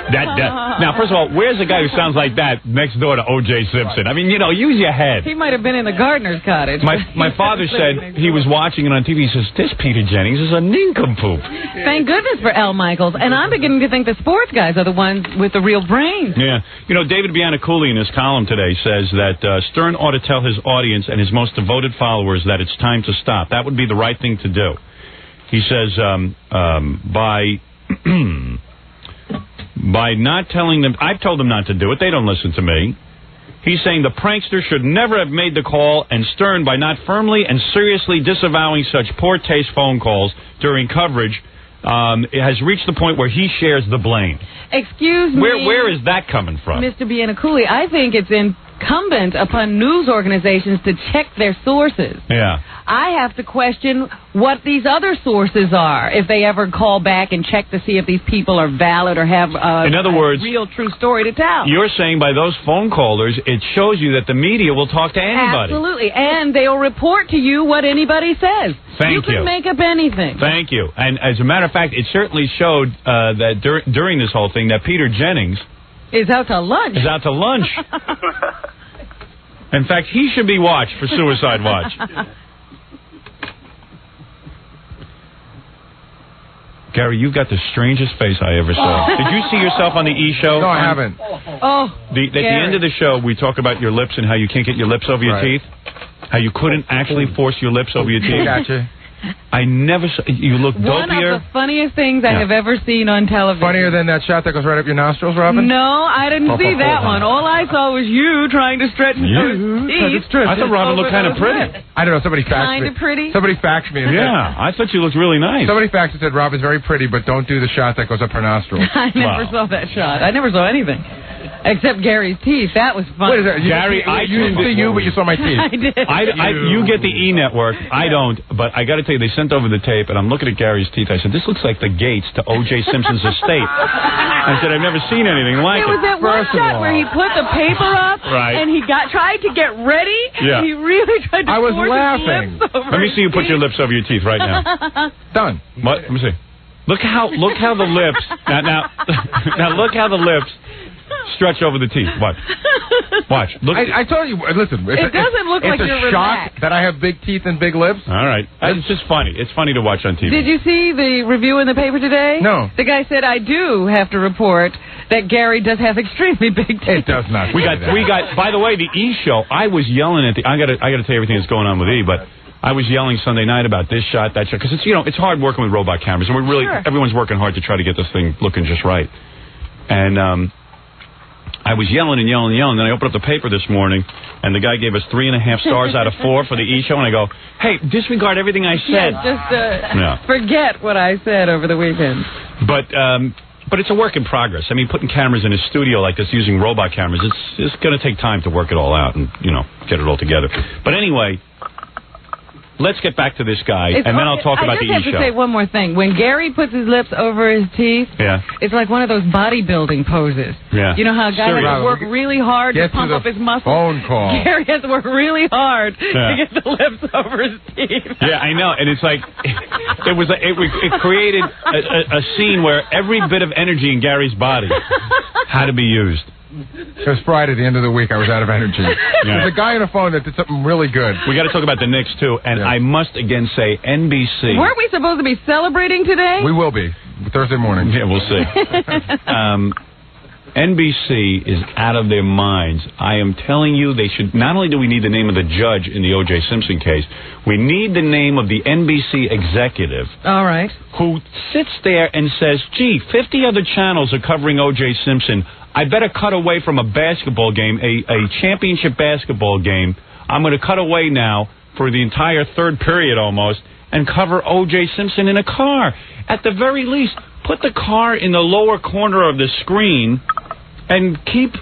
Now, first of all, where's a guy who sounds like that next door to O.J. Simpson? I mean, use your head. He might have been in the gardener's cottage. My father said he was watching it on TV. He says, this Peter Jennings is a nincompoop. Thank goodness for L. Michaels. And I'm beginning to think the sports guys are the ones with the real brains. Yeah. David Biancouli in his column today says that Stern ought to tell his audience and his most devoted followers that it's time to stop. That would be the right thing to do. He says by not telling them, I've told them not to do it. They don't listen to me. He's saying the prankster should never have made the call, and Stern, by not firmly and seriously disavowing such poor taste phone calls during coverage, has reached the point where he shares the blame. Excuse me. Where is that coming from? Mr. Biancouli, I think it's incumbent upon news organizations to check their sources. Yeah. I have to question what these other sources are, if they ever call back and check to see if these people are valid or have in other words, real true story to tell. You're saying by those phone callers, it shows you that the media will talk to anybody. Absolutely, and they'll report to you what anybody says. Thank you. You can make up anything. Thank you. And as a matter of fact, it certainly showed that during this whole thing that Peter Jennings is out to lunch. In fact, he should be watched for Suicide Watch. Gary, you've got the strangest face I ever saw. Did you see yourself on the E! Show? No, I haven't. At the end of the show, we talk about your lips and how you can't get your lips over your teeth. How you couldn't actually force your lips over your teeth. Gotcha. I never saw... You look dopier. One of the funniest things I have ever seen on television. Funnier than that shot that goes right up your nostrils, Robin? No, I didn't see that one. All I saw was you trying to stretch those teeth. I thought Robin looked kind of pretty. I don't know. Somebody faxed me. Kind of pretty? Somebody faxed me. Yeah, I thought you looked really nice. Somebody faxed and said, Robin's very pretty, but don't do the shot that goes up her nostrils. I never saw that shot. I never saw anything. Except Gary's teeth. That was fun. What is that? Gary, you didn't see you, but you saw my teeth. I did. You get the E! Network. I don't. But I got to tell you, they sent over the tape, and I'm looking at Gary's teeth. I said, this looks like the gates to O.J. Simpson's estate. I said, I've never seen anything like it. There was that one shot where he put the paper up, and he tried to get ready. Yeah. He really tried to was force laughing. his lips over Let me see you put your lips over your teeth right now. Done. What? Let me see. Look how the lips now look how the lips stretch over the teeth. Watch. Look. I told you. Listen. It doesn't look like you're relaxed. It's a shock that I have big teeth and big lips. All right. It's just funny. It's funny to watch on TV. Did you see the review in the paper today? No. The guy said, I do have to report that Gary does have extremely big teeth. It does not. We got. By the way, the E! Show. I was yelling at I got to tell you everything that's going on with E! But I was yelling Sunday night about this shot, that shot, because it's hard working with robot cameras, and everyone's working hard to try to get this thing looking just right. And I was yelling and yelling and yelling. Then I opened up the paper this morning, and the guy gave us 3.5 stars out of 4 for the E! Show, and I go, hey, disregard everything I said. Yeah, just forget what I said over the weekend. But it's a work in progress. I mean, putting cameras in a studio like this using robot cameras, it's going to take time to work it all out and, get it all together. But anyway, let's get back to this guy, and then I'll talk about the E! Show. I just have to say one more thing. When Gary puts his lips over his teeth, it's like one of those bodybuilding poses. Yeah. You know how a guy has to work really hard to pump up his muscles? Phone call. Gary has to work really hard to get the lips over his teeth. Yeah, I know, and it's like it created a scene where every bit of energy in Gary's body had to be used. It was Friday, the end of the week. I was out of energy. There's a guy on the phone that did something really good. We got to talk about the Knicks, too. And I must again say, NBC. Weren't we supposed to be celebrating today? We will be. Thursday morning. Yeah, we'll see. NBC is out of their minds. I am telling you, they should. Not only do we need the name of the judge in the O.J. Simpson case, we need the name of the NBC executive. All right. Who sits there and says, gee, 50 other channels are covering O.J. Simpson. I better cut away from a basketball game, a championship basketball game. I'm going to cut away now for the entire third period almost and cover O.J. Simpson in a car. At the very least, put the car in the lower corner of the screen and keep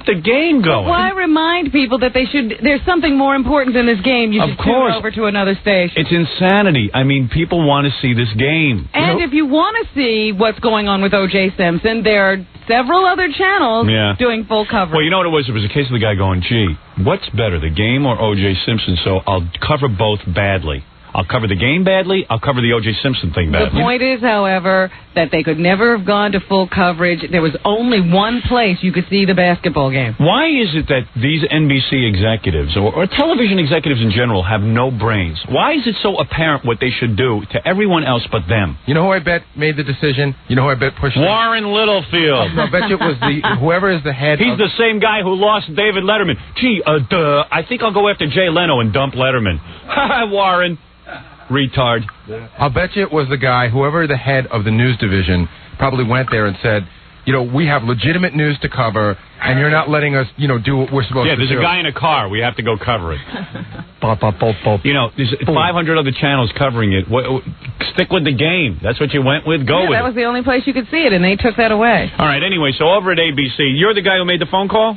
the game going. Why remind people that there's something more important than this game? You should tune over to another station. It's insanity. I mean, people want to see this game. And if you want to see what's going on with O.J. Simpson, there are several other channels doing full coverage. Well, you know what it was? It was a case of the guy going, gee, what's better, the game or O.J. Simpson? So I'll cover both badly. I'll cover the game badly. I'll cover the O.J. Simpson thing badly. The point is, however, that they could never have gone to full coverage. There was only one place you could see the basketball game. Why is it that these NBC executives, or television executives in general, have no brains? Why is it so apparent what they should do to everyone else but them? You know who I bet made the decision? You know who I bet pushed Warren Littlefield. I bet you it was whoever is the head. He's the same guy who lost David Letterman. Gee, I think I'll go after Jay Leno and dump Letterman. Ha, Warren. Retard. I'll bet you it was the guy, whoever the head of the news division, probably went there and said, you know, we have legitimate news to cover, and you're not letting us, you know, do what we're supposed to do. Yeah, there's a guy in a car. We have to go cover it. You know, there's 500 other channels covering it. Stick with the game. That's what you went with? Go with it. That was the only place you could see it, and they took that away. All right, anyway, so over at ABC, you're the guy who made the phone call?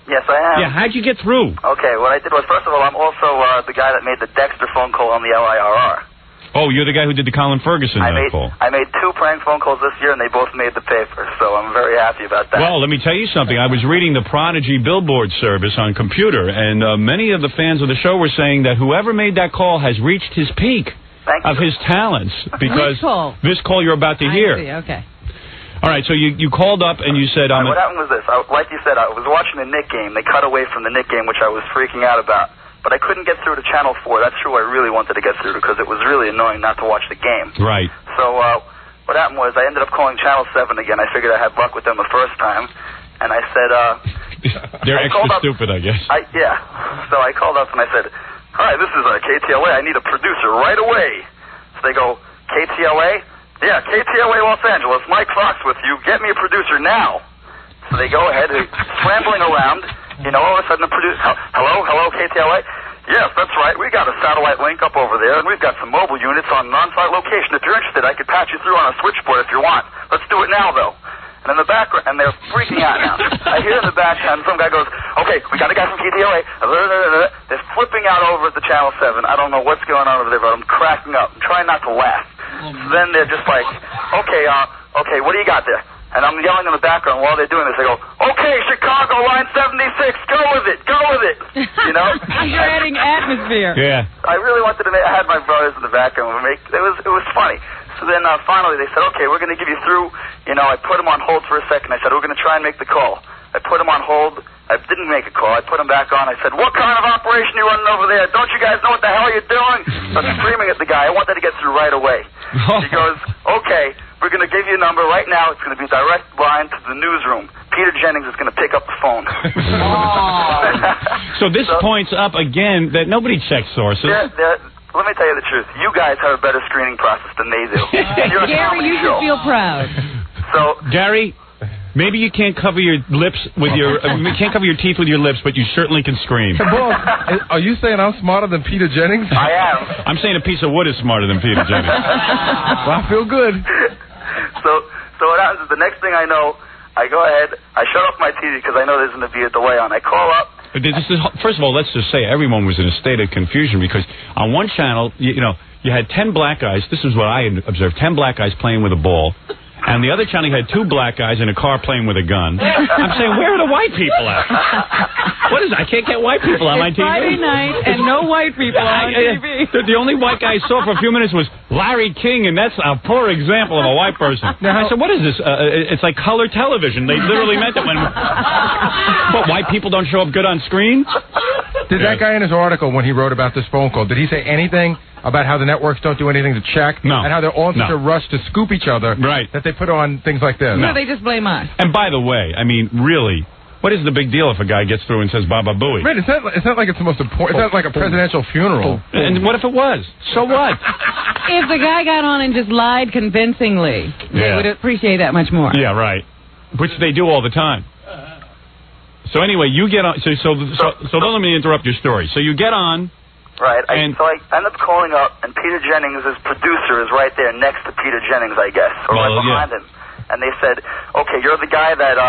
Yes, I am. Yeah, how'd you get through? Okay, what I did was, first of all, I'm also the guy that made the Dexter phone call on the LIRR. Oh, you're the guy who did the Colin Ferguson call. I made 2 prank phone calls this year, and they both made the paper, so I'm very happy about that. Well, let me tell you something. I was reading the Prodigy Billboard service on computer, and many of the fans of the show were saying that whoever made that call has reached his peak of his talents. Because this call you're about to hear. I see, okay. All right, so you called up and you said... what happened was this. Like you said, I was watching the Knick game. They cut away from the Knick game, which I was freaking out about. But I couldn't get through to Channel 4. That's true I really wanted to get through because it was really annoying not to watch the game. Right. So what happened was I ended up calling Channel 7 again. I figured I had luck with them the first time. And I said... They're extra stupid, I guess. Yeah. So I called up and I said, hi, this is KTLA. I need a producer right away. So they go, KTLA? Yeah, KTLA Los Angeles, Mike Fox with you. Get me a producer now. So they go ahead, scrambling around. You know, all of a sudden the producer, hello, KTLA? Yes, that's right. We got a satellite link up over there, and we've got some mobile units on an on-site location. If you're interested, I could patch you through on a switchboard if you want. Let's do it now, though. And in the background, and they're freaking out now. I hear in the background, some guy goes, okay, we got a guy from KTLA. They're flipping out over at the Channel 7. I don't know what's going on over there, but I'm cracking up. I'm trying not to laugh. So then they're just like, okay, what do you got there? And I'm yelling in the background while they're doing this. I go, okay, Chicago, line 76, go with it. You know? You're adding atmosphere. Yeah. I really wanted to make, I had my brothers in the background. It was funny. So then finally they said, okay, we're going to give you through. You know, I put him on hold for a second. I said, we're going to try and make the call. I put him on hold. I didn't make a call. I put him back on. I said, what kind of operation are you running over there? Don't you guys know what the hell you're doing? So I'm screaming at the guy. I wanted to get through right away. He goes, okay, we're going to give you a number right now. It's going to be a direct line to the newsroom. Peter Jennings is going to pick up the phone. So this points up again that nobody checks sources. Let me tell you the truth. You guys have a better screening process than they do. Gary, you should feel proud. So, Gary, maybe you can't cover your lips with your you can't cover your teeth with your lips, but you certainly can scream. Hey, boss, are you saying I'm smarter than Peter Jennings? I am. I'm saying a piece of wood is smarter than Peter Jennings. Well, I feel good. So what happens is the next thing I know, I go ahead, I shut off my TV because I know there's going to be a delay on. I call up. First of all, let's just say everyone was in a state of confusion because on one channel, you had 10 black guys. This is what I observed: 10 black guys playing with a ball. And the other channel had 2 black guys in a car playing with a gun. I'm saying, where are the white people at? What is it? I can't get white people on my TV. Friday night and no white people on TV. The only white guy I saw for a few minutes was Larry King, and that's a poor example of a white person. I said, what is this? It's like color television. They literally meant it when... What, white people don't show up good on screen? Did that guy in his article, when he wrote about this phone call, did he say anything about how the networks don't do anything to check? No. And how they're all in such a rush to scoop each other that they put on things like this? No, they just blame us. And by the way, I mean, really, what is the big deal if a guy gets through and says Baba Booey? Right, it's not like it's the most important. It's not like a presidential funeral. And what if it was? So what? If the guy got on and just lied convincingly, they would appreciate that much more. Yeah, right. Which they do all the time. So anyway, you get on. So don't let me interrupt your story. So you get on. Right. So I end up calling up, and Peter Jennings' producer is right there next to Peter Jennings, I guess, or right behind him. And they said, okay, you're the guy that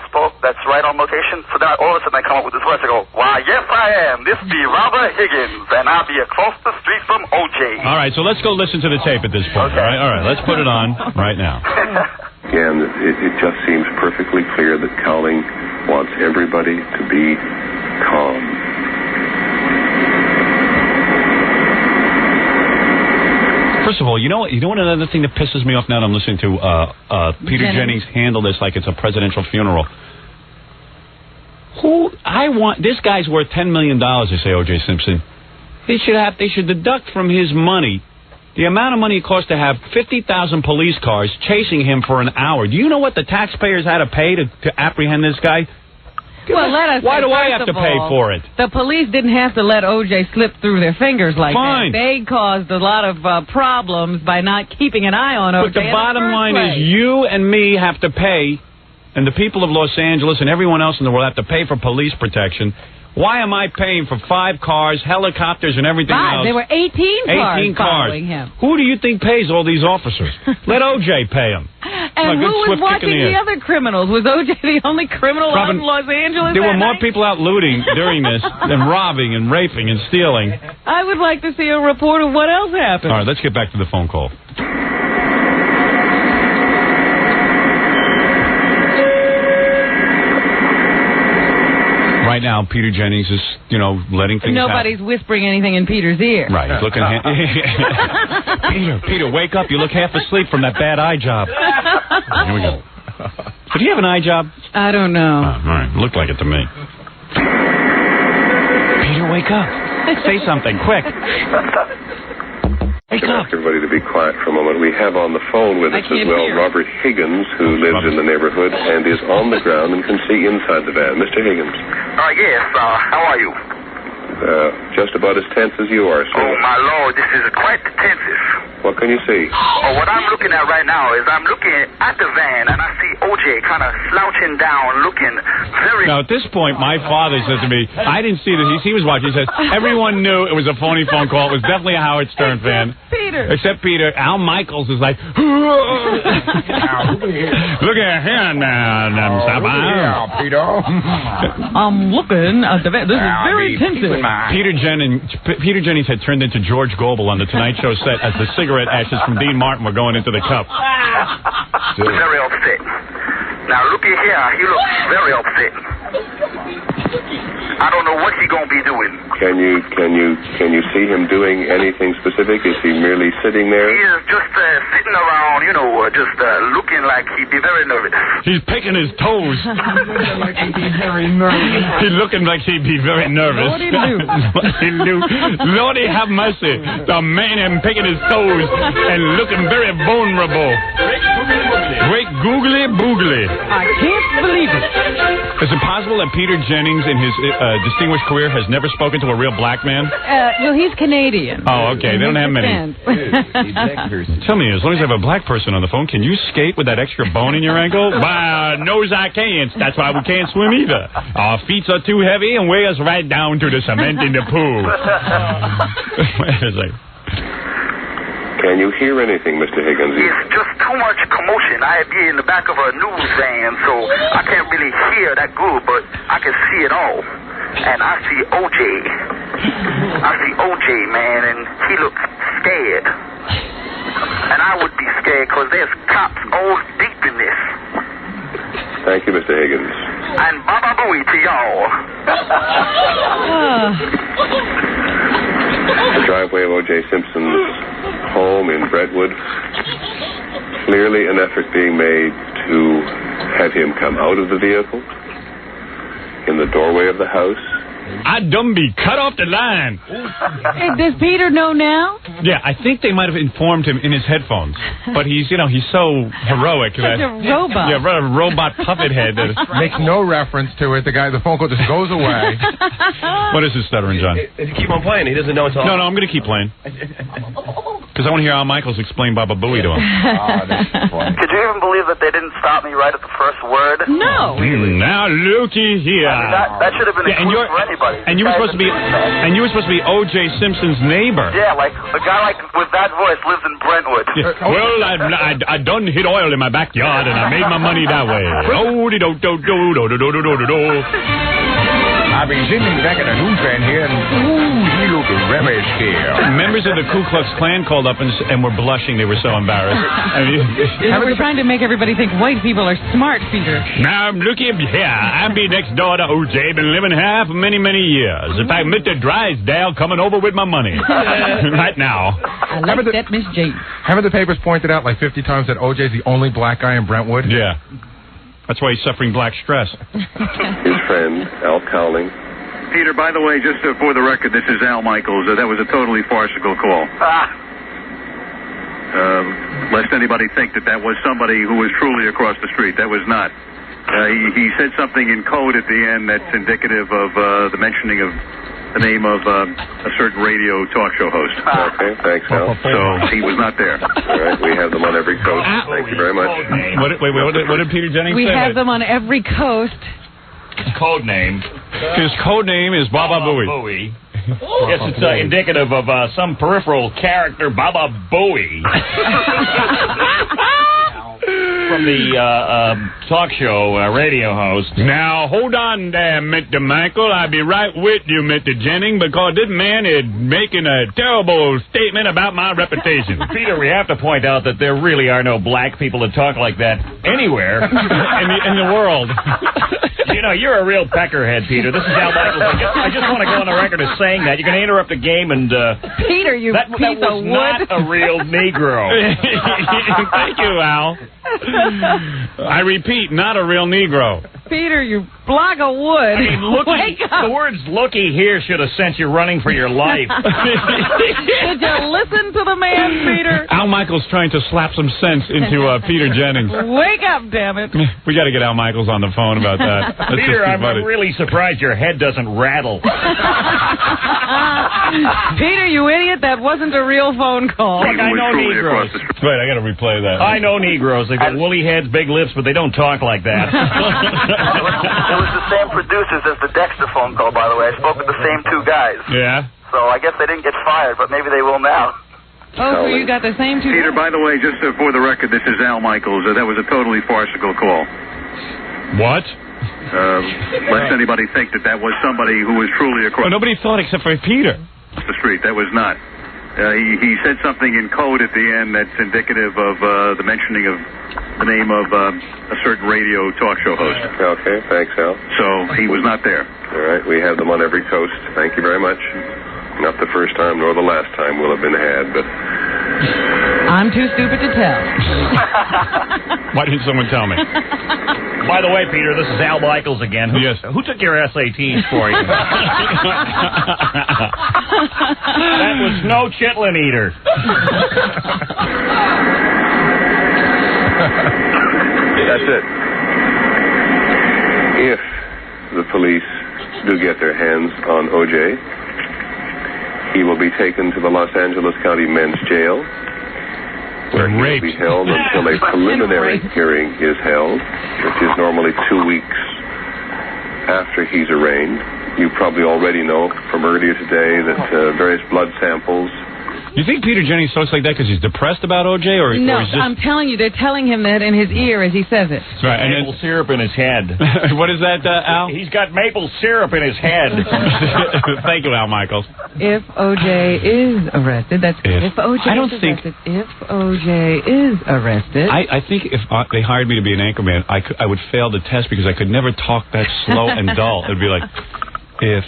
spoke, that's right on location? So then all of a sudden I come up with this voice. I go, why, yes, I am. This be Robert Higgins, and I'll be across the street from O.J. All right, so let's go listen to the tape at this point. Okay. All right, let's put it on right now. And it just seems perfectly clear that Cowling wants everybody to be calm. First of all, you know what another thing that pisses me off now that I'm listening to Peter Jennings handle this like it's a presidential funeral. This guy's worth $10 million, they say, O.J. Simpson. They should deduct from his money the amount of money it costs to have 50,000 police cars chasing him for an hour. Do you know what the taxpayers had to pay to apprehend this guy? Well, why do I have to pay for it? The police didn't have to let O.J. slip through their fingers like that. They caused a lot of problems by not keeping an eye on O.J. But the bottom line is you and me have to pay, and the people of Los Angeles and everyone else in the world have to pay for police protection. Why am I paying for 5 cars, helicopters, and everything else? There were 18 cars 18 following him. Who do you think pays all these officers? Let O.J. pay them. And who was watching the other criminals? Was O.J. the only criminal out in Los Angeles? There were more people out looting during this than robbing and raping and stealing. I would like to see a report of what else happened. All right, let's get back to the phone call. Right now, Peter Jennings is, letting things Nobody's whispering anything in Peter's ear. Right. He's looking Peter, wake up. You look half asleep from that bad eye job. Here we go. Did you have an eye job? I don't know. All right. Looked like it to me. Peter, wake up. Say something, quick. I'd ask everybody to be quiet for a moment. We have on the phone with us as well Robert Higgins, who lives in the neighborhood and is on the ground and can see inside the van. Mr. Higgins. Yes. How are you? Just about as tense as you are, sir. Oh, my Lord, this is quite tensive. What can you see? Oh, what I'm looking at right now is I'm looking at the van, and I see O.J. kind of slouching down, looking very... Now, at this point, my father said to me, I didn't see this. He was watching. He says, everyone knew it was a phony phone call. It was definitely a Howard Stern fan. Except Peter. Al Michaels is like, look at him now, Peter. I'm looking at the van. This is very tensive. Peter Jennings had turned into George Goebel on the Tonight Show set as the cigarette ashes from Dean Martin were going into the cup. Very upset. Now, looky here. He looks very upset. I don't know what he's going to be doing. Can you see him doing anything specific? Is he merely sitting there? He is just sitting around, just looking like he'd be very nervous. He's picking his toes. Like he'd be very nervous. He's looking like he'd be very nervous. Lordy have mercy. The man him picking his toes and looking very vulnerable. Great googly boogly. I can't believe it. Is it possible that Peter Jennings, in his distinguished career, has never spoken to a real black man? Well, he's Canadian. Oh, okay. They don't have many. Tell me, as long as I have a black person on the phone, can you skate with that extra bone in your ankle? Why, knows I can't. That's why we can't swim either. Our feet are too heavy and weigh us right down to the cement in the pool. Wait a second. Can you hear anything, Mr. Higgins? It's just too much commotion. I be in the back of a news van, so I can't really hear that good, but I can see it all. And I see O.J. Man, and he looks scared. And I would be scared because there's cops all deep in this. Thank you, Mr. Higgins. And Baba Booey to y'all. The driveway of O.J. Simpson's home in Brentwood. Clearly an effort being made to have him come out of the vehicle in the doorway of the house. I done be cut off the line. Hey, does Peter know now? Yeah, I think they might have informed him in his headphones. But he's so heroic. Such a robot. Yeah, a robot puppet head. That makes no reference to it. The phone call just goes away. What is this stuttering, John? Keep on playing. He doesn't know it's all. No, I'm going to keep playing. Because I want to hear Al Michaels explain Baba Booey to him. Could you even believe that they didn't stop me right at the first word? No. Now looky here. I mean, that should have been a clue for anybody. And you were supposed to be O.J. Simpson's neighbor. Yeah, like a guy with that voice lives in Brentwood. Yeah. Well, I done hit oil in my backyard and I made my money that way. I've been sitting back in a news van here and he Grammy scale. Members of the Ku Klux Klan called up and were blushing. They were so embarrassed. I mean, we're trying to make everybody think white people are smart, Peter. Now, look here. I'm be next door to O.J. Been living here for many, many years. In fact, Mr. Drysdale coming over with my money. Right now. I like that, Miss Jane. Haven't the papers pointed out like 50 times that O.J.'s the only black guy in Brentwood? Yeah. That's why he's suffering black stress. His friend, Al Cowling. Peter, by the way, just for the record, this is Al Michaels. That was a totally farcical call. Lest anybody think that was somebody who was truly across the street. That was not. He said something in code at the end that's indicative of the mentioning of the name of a certain radio talk show host. Okay, thanks, Al. So he was not there. All right, we have them on every coast. Thank you very much. What did Peter Jennings say? We have them on every coast. His code name. His code name is Baba Booey. Yes, it's indicative of some peripheral character, Baba Booey. From the talk show radio host. Now, hold on there, Mr. Michael. I'll be right with you, Mr. Jennings, because this man is making a terrible statement about my reputation. Peter, we have to point out that there really are no black people that talk like that anywhere in the world. You know, you're a real peckerhead, Peter. This is Al Michaels. I just want to go on the record as saying that. You're going to interrupt the game and... Peter, you that piece was of wood. not a real Negro. Thank you, Al. I repeat, not a real Negro. Peter, you block of wood. I mean, the words looky here should have sent you running for your life. Did you listen to the man, Peter? Al Michaels trying to slap some sense into Peter Jennings. Wake up, damn it. We got to get Al Michaels on the phone about that. That's Peter, I'm really surprised your head doesn't rattle. Peter, you idiot, that wasn't a real phone call. Look, I know Negroes. Wait, I got to replay that. I know Negroes. They've got woolly heads, big lips, but they don't talk like that. It was the same producers as the Dexter phone call, by the way. I spoke with the same two guys. Yeah? So I guess they didn't get fired, but maybe they will now. Oh, so you got the same two Peter, guys? by the way, just for the record, this is Al Michaels. That was a totally farcical call. What? Lest anybody think that was somebody who was truly across... Well, nobody thought except for Peter. ...the street. That was not. He said something in code at the end that's indicative of the mentioning of the name of a certain radio talk show host. Okay, thanks, Al. So he was not there. All right, we have them on every coast. Thank you very much. Not the first time nor the last time will have been had, but... I'm too stupid to tell. Why didn't someone tell me? By the way, Peter, this is Al Michaels again. Yes. Who took your SATs for you? That was no chitlin eater. That's it. If the police do get their hands on O.J., he will be taken to the Los Angeles County Men's Jail, where he will be held until a preliminary hearing is held, which is normally 2 weeks after he's arraigned. You probably already know from earlier today that various blood samples... You think Peter Jennings talks like that because he's depressed about O.J.? Or No, or he's just... I'm telling you, they're telling him that in his ear as he says it. Right, and maple syrup in his head. What is that, Al? He's got maple syrup in his head. Thank you, Al Michaels. If O.J. is arrested, that's if O.J. I don't is think... arrested. If O.J. is arrested... I think if they hired me to be an anchorman, I would fail the test because I could never talk that slow and dull. It would be like, if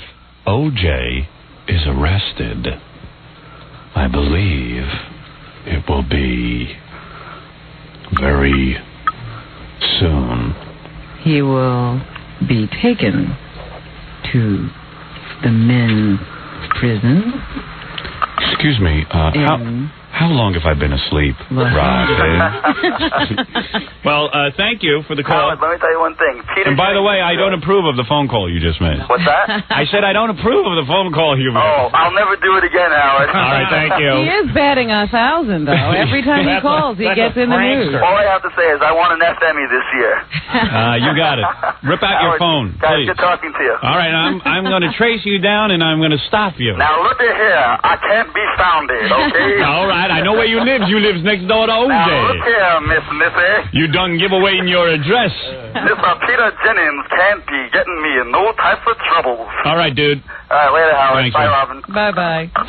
O.J. is arrested... I believe it will be very soon. He will be taken to the men's prison. Excuse me, how long have I been asleep, Robin? Well, thank you for the call. Howard, let me tell you one thing. Peter and by the way, I don't approve of the phone call you just made. What's that? I said I don't approve of the phone call you made. Oh, I'll never do it again, Howard. All right, thank you. He is batting 1,000, though. Every time he calls, he gets in the news. All I have to say is I want an FME this year. You got it. Rip out your phone, guys, please. good talking to you. All right, I'm going to trace you down, and I'm going to stop you. Now, look at here. I can't be founded, okay? All right. that. I know where you lives. You lives next door to OJ. Now, look here, Miss Missy. You done give away your address. Mr. Peter Jennings can't be getting me in no types of trouble. All right, dude. All right, later, Howard. Thanks, Bye, man. Robin. Bye-bye.